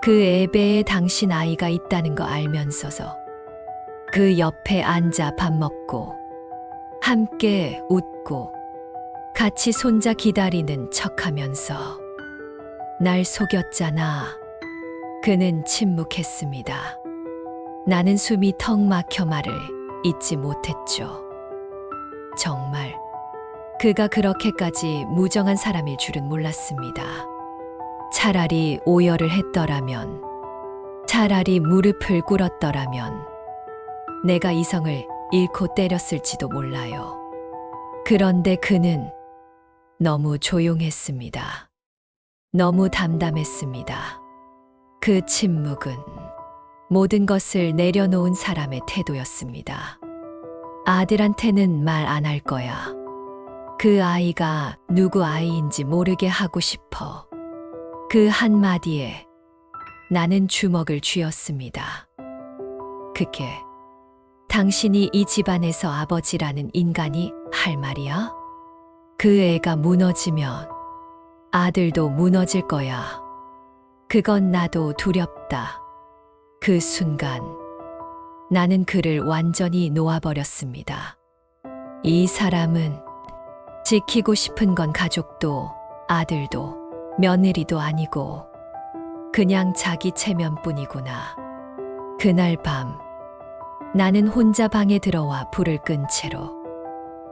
그 애배에 당신 아이가 있다는 거 알면서서 그 옆에 앉아 밥 먹고 함께 웃고 같이 손자 기다리는 척하면서 날 속였잖아. 그는 침묵했습니다. 나는 숨이 턱 막혀 말을 잇지 못했죠. 정말 그가 그렇게까지 무정한 사람일 줄은 몰랐습니다. 차라리 오열을 했더라면, 차라리 무릎을 꿇었더라면 내가 이성을 잃고 때렸을지도 몰라요. 그런데 그는 너무 조용했습니다. 너무 담담했습니다. 그 침묵은 모든 것을 내려놓은 사람의 태도였습니다. 아들한테는 말 안 할 거야. 그 아이가 누구 아이인지 모르게 하고 싶어. 그 한마디에 나는 주먹을 쥐었습니다. 그게 당신이 이 집안에서 아버지라는 인간이 할 말이야? 그 애가 무너지면 아들도 무너질 거야. 그건 나도 두렵다. 그 순간 나는 그를 완전히 놓아버렸습니다. 이 사람은 지키고 싶은 건 가족도 아들도 며느리도 아니고 그냥 자기 체면뿐이구나. 그날 밤 나는 혼자 방에 들어와 불을 끈 채로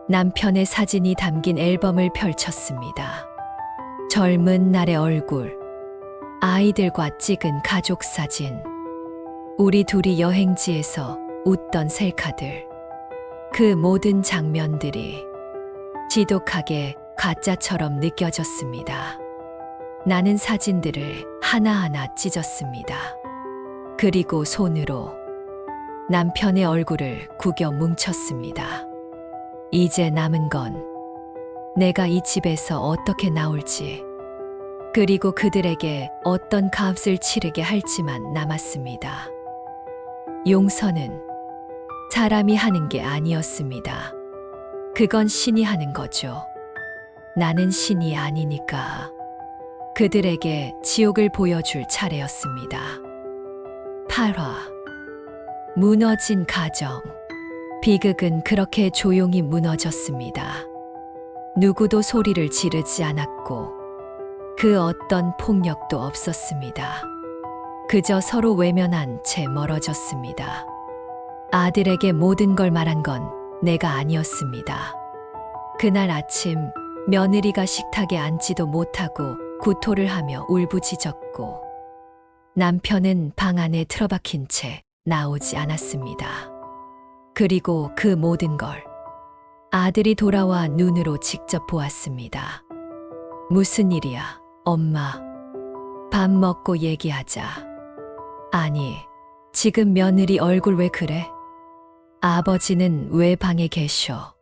남편의 사진이 담긴 앨범을 펼쳤습니다. 젊은 날의 얼굴, 아이들과 찍은 가족 사진, 우리 둘이 여행지에서 웃던 셀카들, 그 모든 장면들이 지독하게 가짜처럼 느껴졌습니다. 나는 사진들을 하나하나 찢었습니다. 그리고 손으로 남편의 얼굴을 구겨 뭉쳤습니다. 이제 남은 건 내가 이 집에서 어떻게 나올지, 그리고 그들에게 어떤 값을 치르게 할지만 남았습니다. 용서는 사람이 하는 게 아니었습니다. 그건 신이 하는 거죠. 나는 신이 아니니까 그들에게 지옥을 보여줄 차례였습니다. 8화 무너진 가정. 비극은 그렇게 조용히 무너졌습니다. 누구도 소리를 지르지 않았고 그 어떤 폭력도 없었습니다. 그저 서로 외면한 채 멀어졌습니다. 아들에게 모든 걸 말한 건 내가 아니었습니다. 그날 아침 며느리가 식탁에 앉지도 못하고 구토를 하며 울부짖었고 남편은 방 안에 틀어박힌 채 나오지 않았습니다. 그리고 그 모든 걸 아들이 돌아와 눈으로 직접 보았습니다. 무슨 일이야, 엄마? 밥 먹고 얘기하자. 아니, 지금 며느리 얼굴 왜 그래? 아버지는 왜 방에 계셔?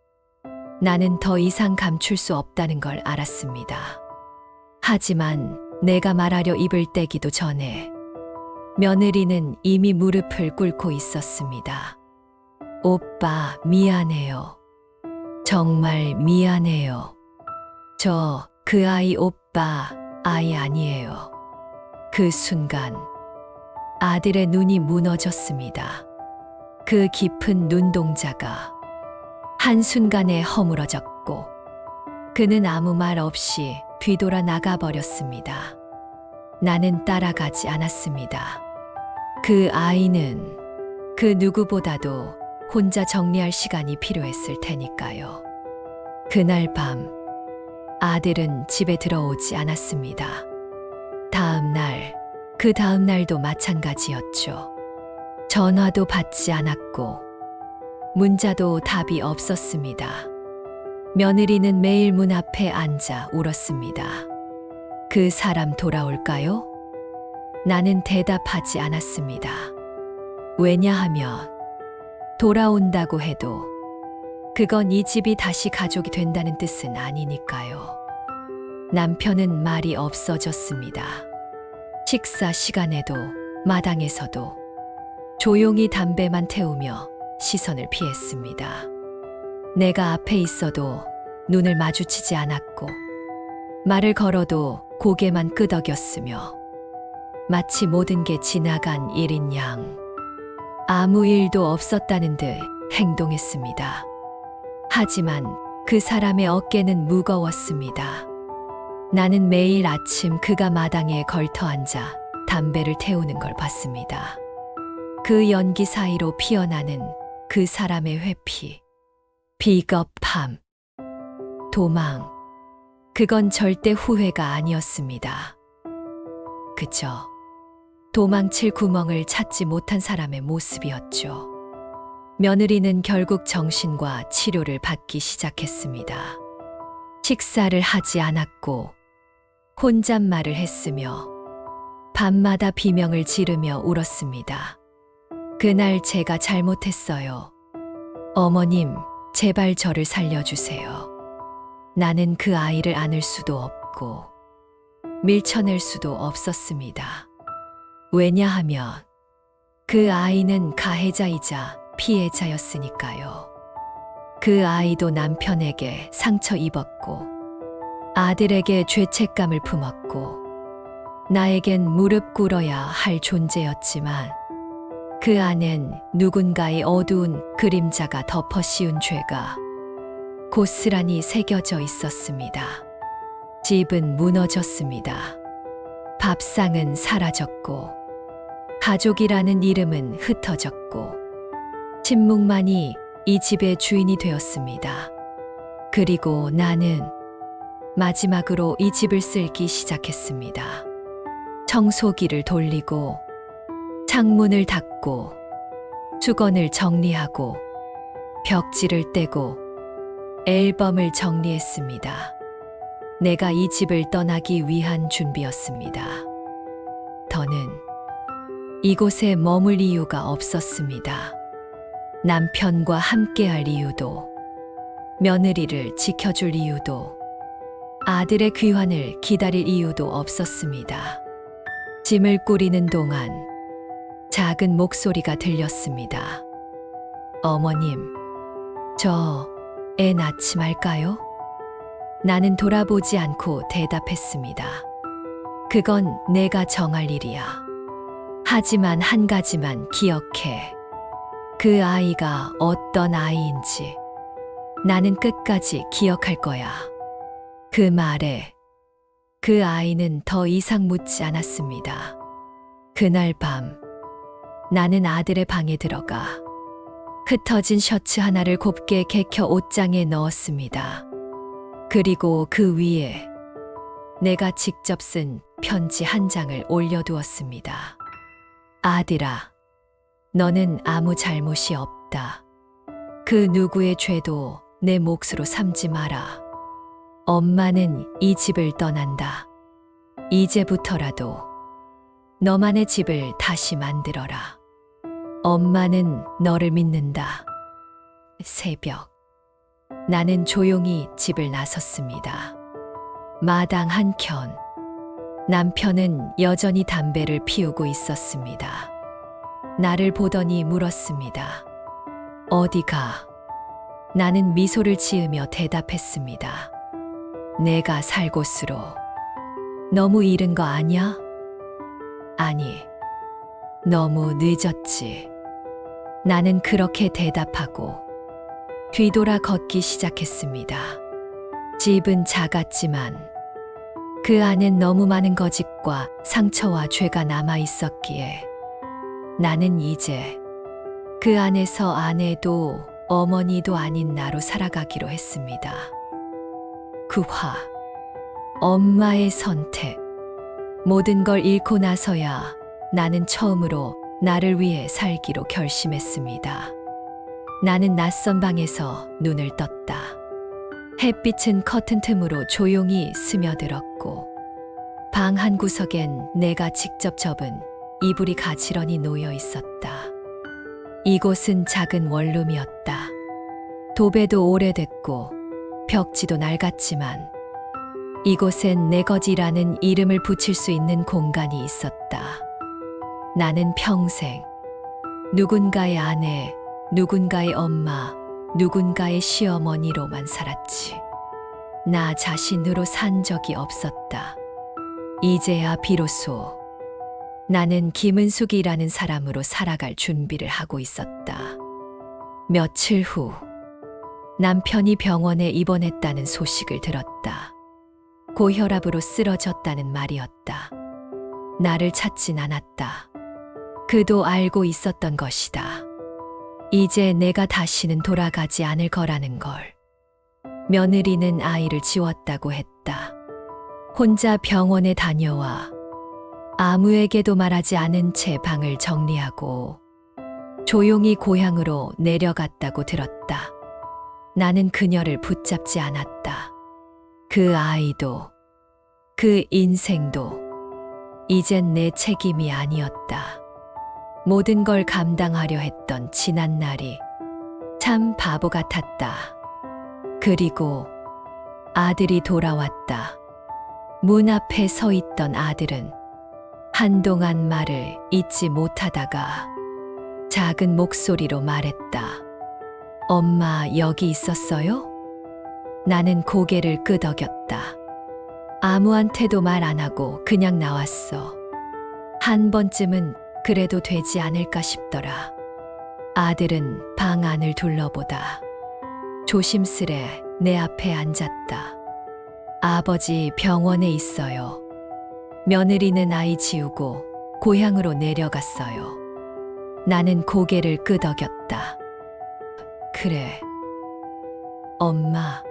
나는 더 이상 감출 수 없다는 걸 알았습니다. 하지만 내가 말하려 입을 떼기도 전에 며느리는 이미 무릎을 꿇고 있었습니다. 오빠, 미안해요. 정말 미안해요. 저 그 아이 오빠 아이 아니에요. 그 순간 아들의 눈이 무너졌습니다. 그 깊은 눈동자가 한순간에 허물어졌고 그는 아무 말 없이 뒤돌아 나가버렸습니다. 나는 따라가지 않았습니다. 그 아이는 그 누구보다도 혼자 정리할 시간이 필요했을 테니까요. 그날 밤 아들은 집에 들어오지 않았습니다. 다음 날, 그 다음 날도 마찬가지였죠. 전화도 받지 않았고 문자도 답이 없었습니다. 며느리는 매일 문 앞에 앉아 울었습니다. 그 사람 돌아올까요? 나는 대답하지 않았습니다. 왜냐하면 돌아온다고 해도 그건 이 집이 다시 가족이 된다는 뜻은 아니니까요. 남편은 말이 없어졌습니다. 식사 시간에도 마당에서도 조용히 담배만 태우며 시선을 피했습니다. 내가 앞에 있어도 눈을 마주치지 않았고 말을 걸어도 고개만 끄덕였으며 마치 모든 게 지나간 일인 양 아무 일도 없었다는 듯 행동했습니다. 하지만 그 사람의 어깨는 무거웠습니다. 나는 매일 아침 그가 마당에 걸터 앉아 담배를 태우는 걸 봤습니다. 그 연기 사이로 피어나는 그 사람의 회피, 비겁함, 도망. 그건 절대 후회가 아니었습니다. 그저 도망칠 구멍을 찾지 못한 사람의 모습이었죠. 며느리는 결국 정신과 치료를 받기 시작했습니다. 식사를 하지 않았고 혼잣말을 했으며 밤마다 비명을 지르며 울었습니다. 그날 제가 잘못했어요. 어머님, 제발 저를 살려주세요. 나는 그 아이를 안을 수도 없고 밀쳐낼 수도 없었습니다. 왜냐하면 그 아이는 가해자이자 피해자였으니까요. 그 아이도 남편에게 상처 입었고 아들에게 죄책감을 품었고 나에겐 무릎 꿇어야 할 존재였지만 그 안엔 누군가의 어두운 그림자가 덮어 씌운 죄가 고스란히 새겨져 있었습니다. 집은 무너졌습니다. 밥상은 사라졌고 가족이라는 이름은 흩어졌고 침묵만이 이 집의 주인이 되었습니다. 그리고 나는 마지막으로 이 집을 쓸기 시작했습니다. 청소기를 돌리고 창문을 닫고 수건을 정리하고 벽지를 떼고 앨범을 정리했습니다. 내가 이 집을 떠나기 위한 준비였습니다. 더는 이곳에 머물 이유가 없었습니다. 남편과 함께할 이유도, 며느리를 지켜줄 이유도, 아들의 귀환을 기다릴 이유도 없었습니다. 짐을 꾸리는 동안 작은 목소리가 들렸습니다. 어머님, 저 애 낳지말까요? 나는 돌아보지 않고 대답했습니다. 그건 내가 정할 일이야. 하지만 한 가지만 기억해. 그 아이가 어떤 아이인지 나는 끝까지 기억할 거야. 그 말에 그 아이는 더 이상 묻지 않았습니다. 그날 밤 나는 아들의 방에 들어가 흩어진 셔츠 하나를 곱게 개켜 옷장에 넣었습니다. 그리고 그 위에 내가 직접 쓴 편지 한 장을 올려두었습니다. 아들아, 너는 아무 잘못이 없다. 그 누구의 죄도 내 몫으로 삼지 마라. 엄마는 이 집을 떠난다. 이제부터라도 너만의 집을 다시 만들어라. 엄마는 너를 믿는다. 새벽, 나는 조용히 집을 나섰습니다. 마당 한켠, 남편은 여전히 담배를 피우고 있었습니다. 나를 보더니 물었습니다. 어디 가? 나는 미소를 지으며 대답했습니다. 내가 살 곳으로. 너무 이른 거 아냐? 아니, 너무 늦었지. 나는 그렇게 대답하고 뒤돌아 걷기 시작했습니다. 집은 작았지만 그 안엔 너무 많은 거짓과 상처와 죄가 남아 있었기에 나는 이제 그 안에서 아내도 어머니도 아닌 나로 살아가기로 했습니다. 구화, 엄마의 선택. 모든 걸 잃고 나서야 나는 처음으로 나를 위해 살기로 결심했습니다. 나는 낯선 방에서 눈을 떴다. 햇빛은 커튼 틈으로 조용히 스며들었고 방 한 구석엔 내가 직접 접은 이불이 가지런히 놓여 있었다. 이곳은 작은 원룸이었다. 도배도 오래됐고 벽지도 낡았지만 이곳엔 내 거지라는 이름을 붙일 수 있는 공간이 있었다. 나는 평생 누군가의 아내, 누군가의 엄마, 누군가의 시어머니로만 살았지. 나 자신으로 산 적이 없었다. 이제야 비로소 나는 김은숙이라는 사람으로 살아갈 준비를 하고 있었다. 며칠 후 남편이 병원에 입원했다는 소식을 들었다. 고혈압으로 쓰러졌다는 말이었다. 나를 찾진 않았다. 그도 알고 있었던 것이다. 이제 내가 다시는 돌아가지 않을 거라는 걸. 며느리는 아이를 지웠다고 했다. 혼자 병원에 다녀와 아무에게도 말하지 않은 채 방을 정리하고 조용히 고향으로 내려갔다고 들었다. 나는 그녀를 붙잡지 않았다. 그 아이도, 그 인생도 이젠 내 책임이 아니었다. 모든 걸 감당하려 했던 지난 날이 참 바보 같았다. 그리고 아들이 돌아왔다. 문 앞에 서 있던 아들은 한동안 말을 잇지 못하다가 작은 목소리로 말했다. 엄마 여기 있었어요? 나는 고개를 끄덕였다. 아무한테도 말 안 하고 그냥 나왔어. 한 번쯤은 그래도 되지 않을까 싶더라. 아들은 방 안을 둘러보다 조심스레 내 앞에 앉았다. 아버지 병원에 있어요. 며느리는 아이 지우고 고향으로 내려갔어요. 나는 고개를 끄덕였다. 그래. 엄마,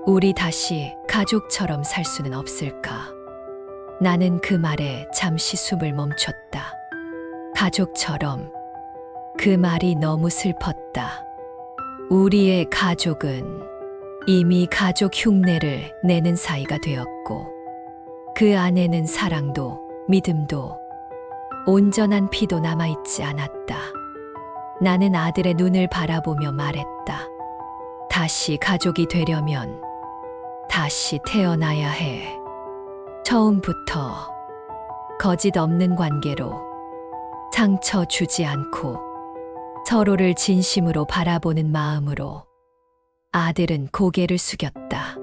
우리 다시 가족처럼 살 수는 없을까? 나는 그 말에 잠시 숨을 멈췄다. 가족처럼. 그 말이 너무 슬펐다. 우리의 가족은 이미 가족 흉내를 내는 사이가 되었고 그 안에는 사랑도 믿음도 온전한 피도 남아있지 않았다. 나는 아들의 눈을 바라보며 말했다. 다시 가족이 되려면 다시 태어나야 해. 처음부터 거짓 없는 관계로 상처 주지 않고 서로를 진심으로 바라보는 마음으로. 아들은 고개를 숙였다.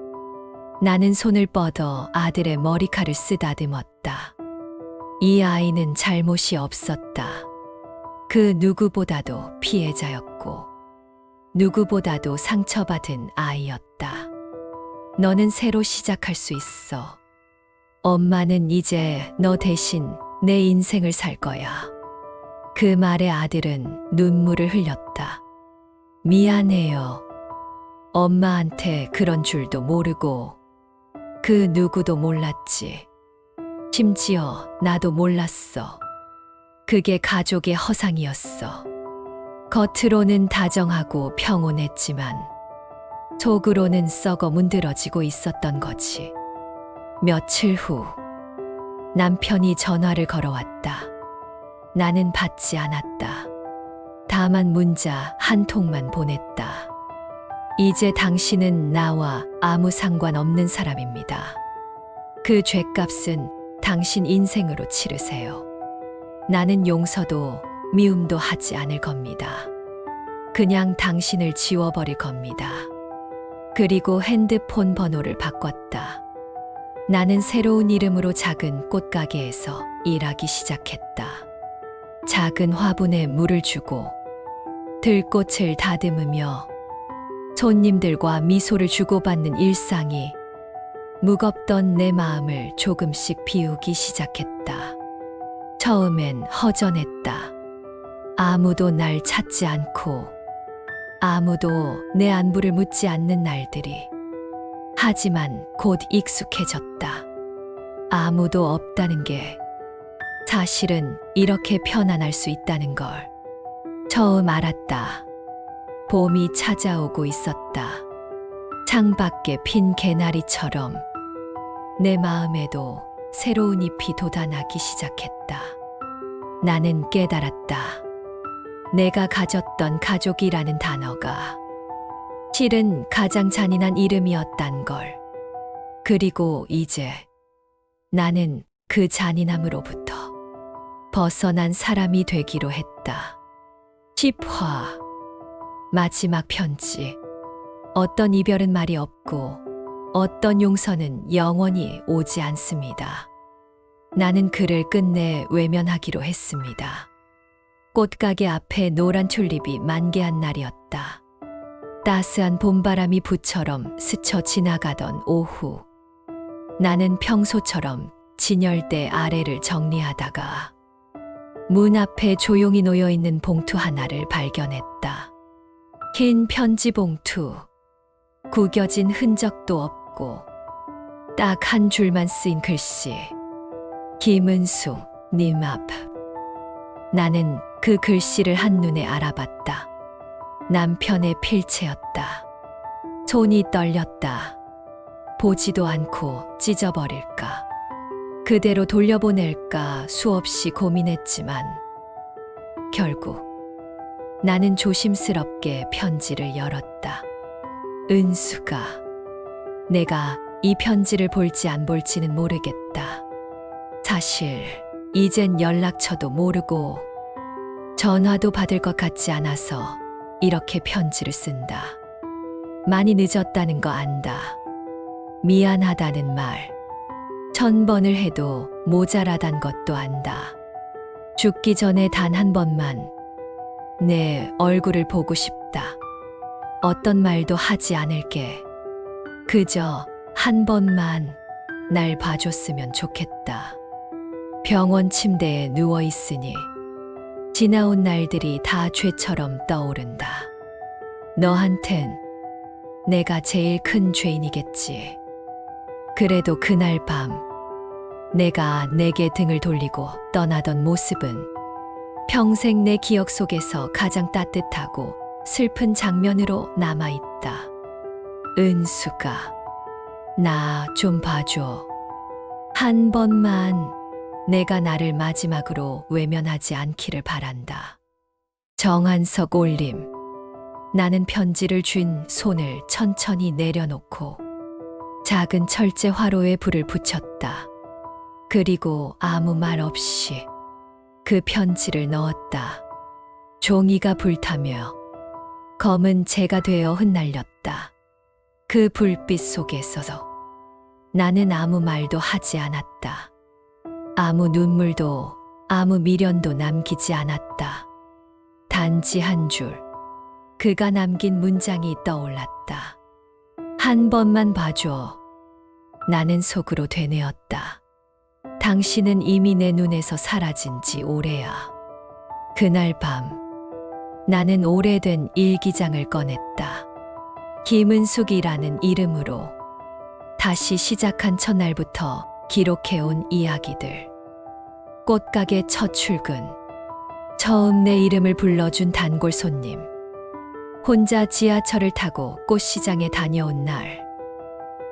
나는 손을 뻗어 아들의 머리칼을 쓰다듬었다. 이 아이는 잘못이 없었다. 그 누구보다도 피해자였고 누구보다도 상처받은 아이였다. 너는 새로 시작할 수 있어. 엄마는 이제 너 대신 내 인생을 살 거야. 그 말에 아들은 눈물을 흘렸다. 미안해요. 엄마한테 그런 줄도 모르고 그 누구도 몰랐지. 심지어 나도 몰랐어. 그게 가족의 허상이었어. 겉으로는 다정하고 평온했지만 속으로는 썩어 문드러지고 있었던 거지. 며칠 후 남편이 전화를 걸어왔다. 나는 받지 않았다. 다만 문자 한 통만 보냈다. 이제 당신은 나와 아무 상관없는 사람입니다. 그 죗값은 당신 인생으로 치르세요. 나는 용서도 미움도 하지 않을 겁니다. 그냥 당신을 지워버릴 겁니다. 그리고 핸드폰 번호를 바꿨다. 나는 새로운 이름으로 작은 꽃가게에서 일하기 시작했다. 작은 화분에 물을 주고 들꽃을 다듬으며 손님들과 미소를 주고받는 일상이 무겁던 내 마음을 조금씩 비우기 시작했다. 처음엔 허전했다. 아무도 날 찾지 않고 아무도 내 안부를 묻지 않는 날들이. 하지만 곧 익숙해졌다. 아무도 없다는 게 사실은 이렇게 편안할 수 있다는 걸 처음 알았다. 봄이 찾아오고 있었다. 창밖에 핀 개나리처럼 내 마음에도 새로운 잎이 돋아나기 시작했다. 나는 깨달았다. 내가 가졌던 가족이라는 단어가 실은 가장 잔인한 이름이었단 걸. 그리고 이제 나는 그 잔인함으로부터 벗어난 사람이 되기로 했다. 10화 마지막 편지. 어떤 이별은 말이 없고 어떤 용서는 영원히 오지 않습니다. 나는 그를 끝내 외면하기로 했습니다. 꽃가게 앞에 노란 튤립이 만개한 날이었다. 따스한 봄바람이 붓처럼 스쳐 지나가던 오후. 나는 평소처럼 진열대 아래를 정리하다가 문 앞에 조용히 놓여있는 봉투 하나를 발견했다. 흰 편지 봉투. 구겨진 흔적도 없고 딱 한 줄만 쓰인 글씨. 김은수, 님 앞. 나는 그 글씨를 한눈에 알아봤다. 남편의 필체였다. 손이 떨렸다. 보지도 않고 찢어버릴까, 그대로 돌려보낼까 수없이 고민했지만 결국 나는 조심스럽게 편지를 열었다. 은수가. 내가 이 편지를 볼지 안 볼지는 모르겠다. 사실 이젠 연락처도 모르고 전화도 받을 것 같지 않아서 이렇게 편지를 쓴다. 많이 늦었다는 거 안다. 미안하다는 말 1000번을 해도 모자라단 것도 안다. 죽기 전에 단 한 번만 내 얼굴을 보고 싶다. 어떤 말도 하지 않을게. 그저 한 번만 날 봐줬으면 좋겠다. 병원 침대에 누워 있으니 지나온 날들이 다 죄처럼 떠오른다. 너한텐 내가 제일 큰 죄인이겠지. 그래도 그날 밤 내가 내게 등을 돌리고 떠나던 모습은 평생 내 기억 속에서 가장 따뜻하고 슬픈 장면으로 남아있다. 은수가, 나 좀 봐줘. 한 번만 내가 나를 마지막으로 외면하지 않기를 바란다. 정한석 올림. 나는 편지를 쥔 손을 천천히 내려놓고 작은 철제 화로에 불을 붙였다. 그리고 아무 말 없이 그 편지를 넣었다. 종이가 불타며 검은 재가 되어 흩날렸다. 그 불빛 속에서 나는 아무 말도 하지 않았다. 아무 눈물도 아무 미련도 남기지 않았다. 단지 한 줄, 그가 남긴 문장이 떠올랐다. 한 번만 봐줘. 나는 속으로 되뇌었다. 당신은 이미 내 눈에서 사라진 지 오래야. 그날 밤 나는 오래된 일기장을 꺼냈다. 김은숙이라는 이름으로 다시 시작한 첫날부터 기록해온 이야기들. 꽃가게 첫 출근. 처음 내 이름을 불러준 단골 손님. 혼자 지하철을 타고 꽃시장에 다녀온 날.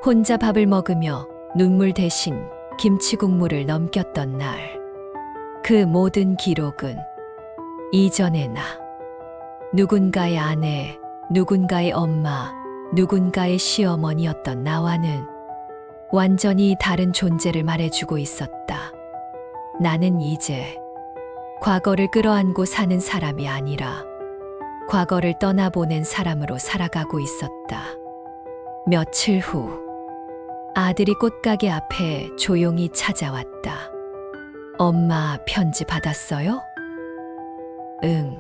혼자 밥을 먹으며 눈물 대신 김치 국물을 넘겼던 날. 그 모든 기록은 이전의 나. 누군가의 아내, 누군가의 엄마, 누군가의 시어머니였던 나와는 완전히 다른 존재를 말해주고 있었다. 나는 이제 과거를 끌어안고 사는 사람이 아니라 과거를 떠나보낸 사람으로 살아가고 있었다. 며칠 후 아들이 꽃가게 앞에 조용히 찾아왔다. 엄마 편지 받았어요? 응.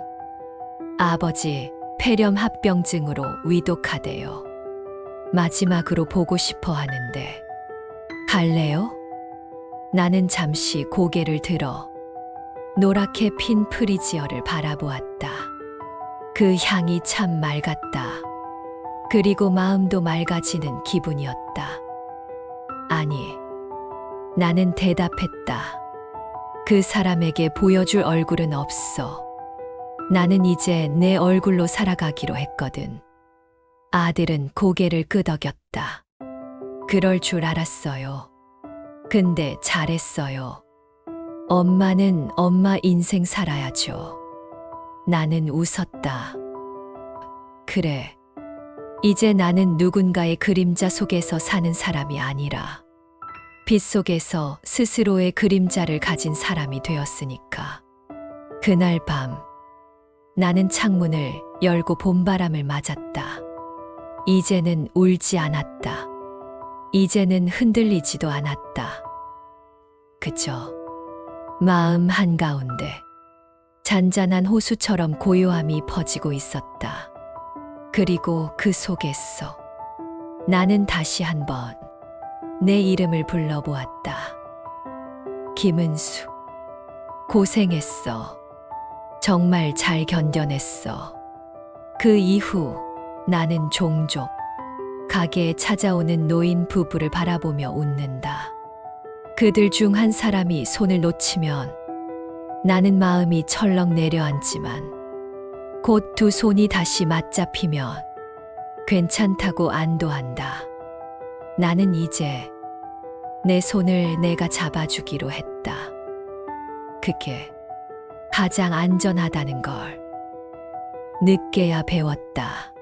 아버지 폐렴 합병증으로 위독하대요. 마지막으로 보고 싶어 하는데 갈래요? 나는 잠시 고개를 들어 노랗게 핀 프리지어를 바라보았다. 그 향이 참 맑았다. 그리고 마음도 맑아지는 기분이었다. 아니, 나는 대답했다. 그 사람에게 보여줄 얼굴은 없어. 나는 이제 내 얼굴로 살아가기로 했거든. 아들은 고개를 끄덕였다. 그럴 줄 알았어요. 근데 잘했어요. 엄마는 엄마 인생 살아야죠. 나는 웃었다. 그래. 이제 나는 누군가의 그림자 속에서 사는 사람이 아니라 빛 속에서 스스로의 그림자를 가진 사람이 되었으니까. 그날 밤 나는 창문을 열고 봄바람을 맞았다. 이제는 울지 않았다. 이제는 흔들리지도 않았다. 그저 마음 한가운데 잔잔한 호수처럼 고요함이 퍼지고 있었다. 그리고 그 속에서 나는 다시 한번 내 이름을 불러보았다. 김은수. 고생했어. 정말 잘 견뎌냈어. 그 이후 나는 종종 가게에 찾아오는 노인 부부를 바라보며 웃는다. 그들 중 한 사람이 손을 놓치면 나는 마음이 철렁 내려앉지만 곧 두 손이 다시 맞잡히면 괜찮다고 안도한다. 나는 이제 내 손을 내가 잡아주기로 했다. 그게 가장 안전하다는 걸 늦게야 배웠다.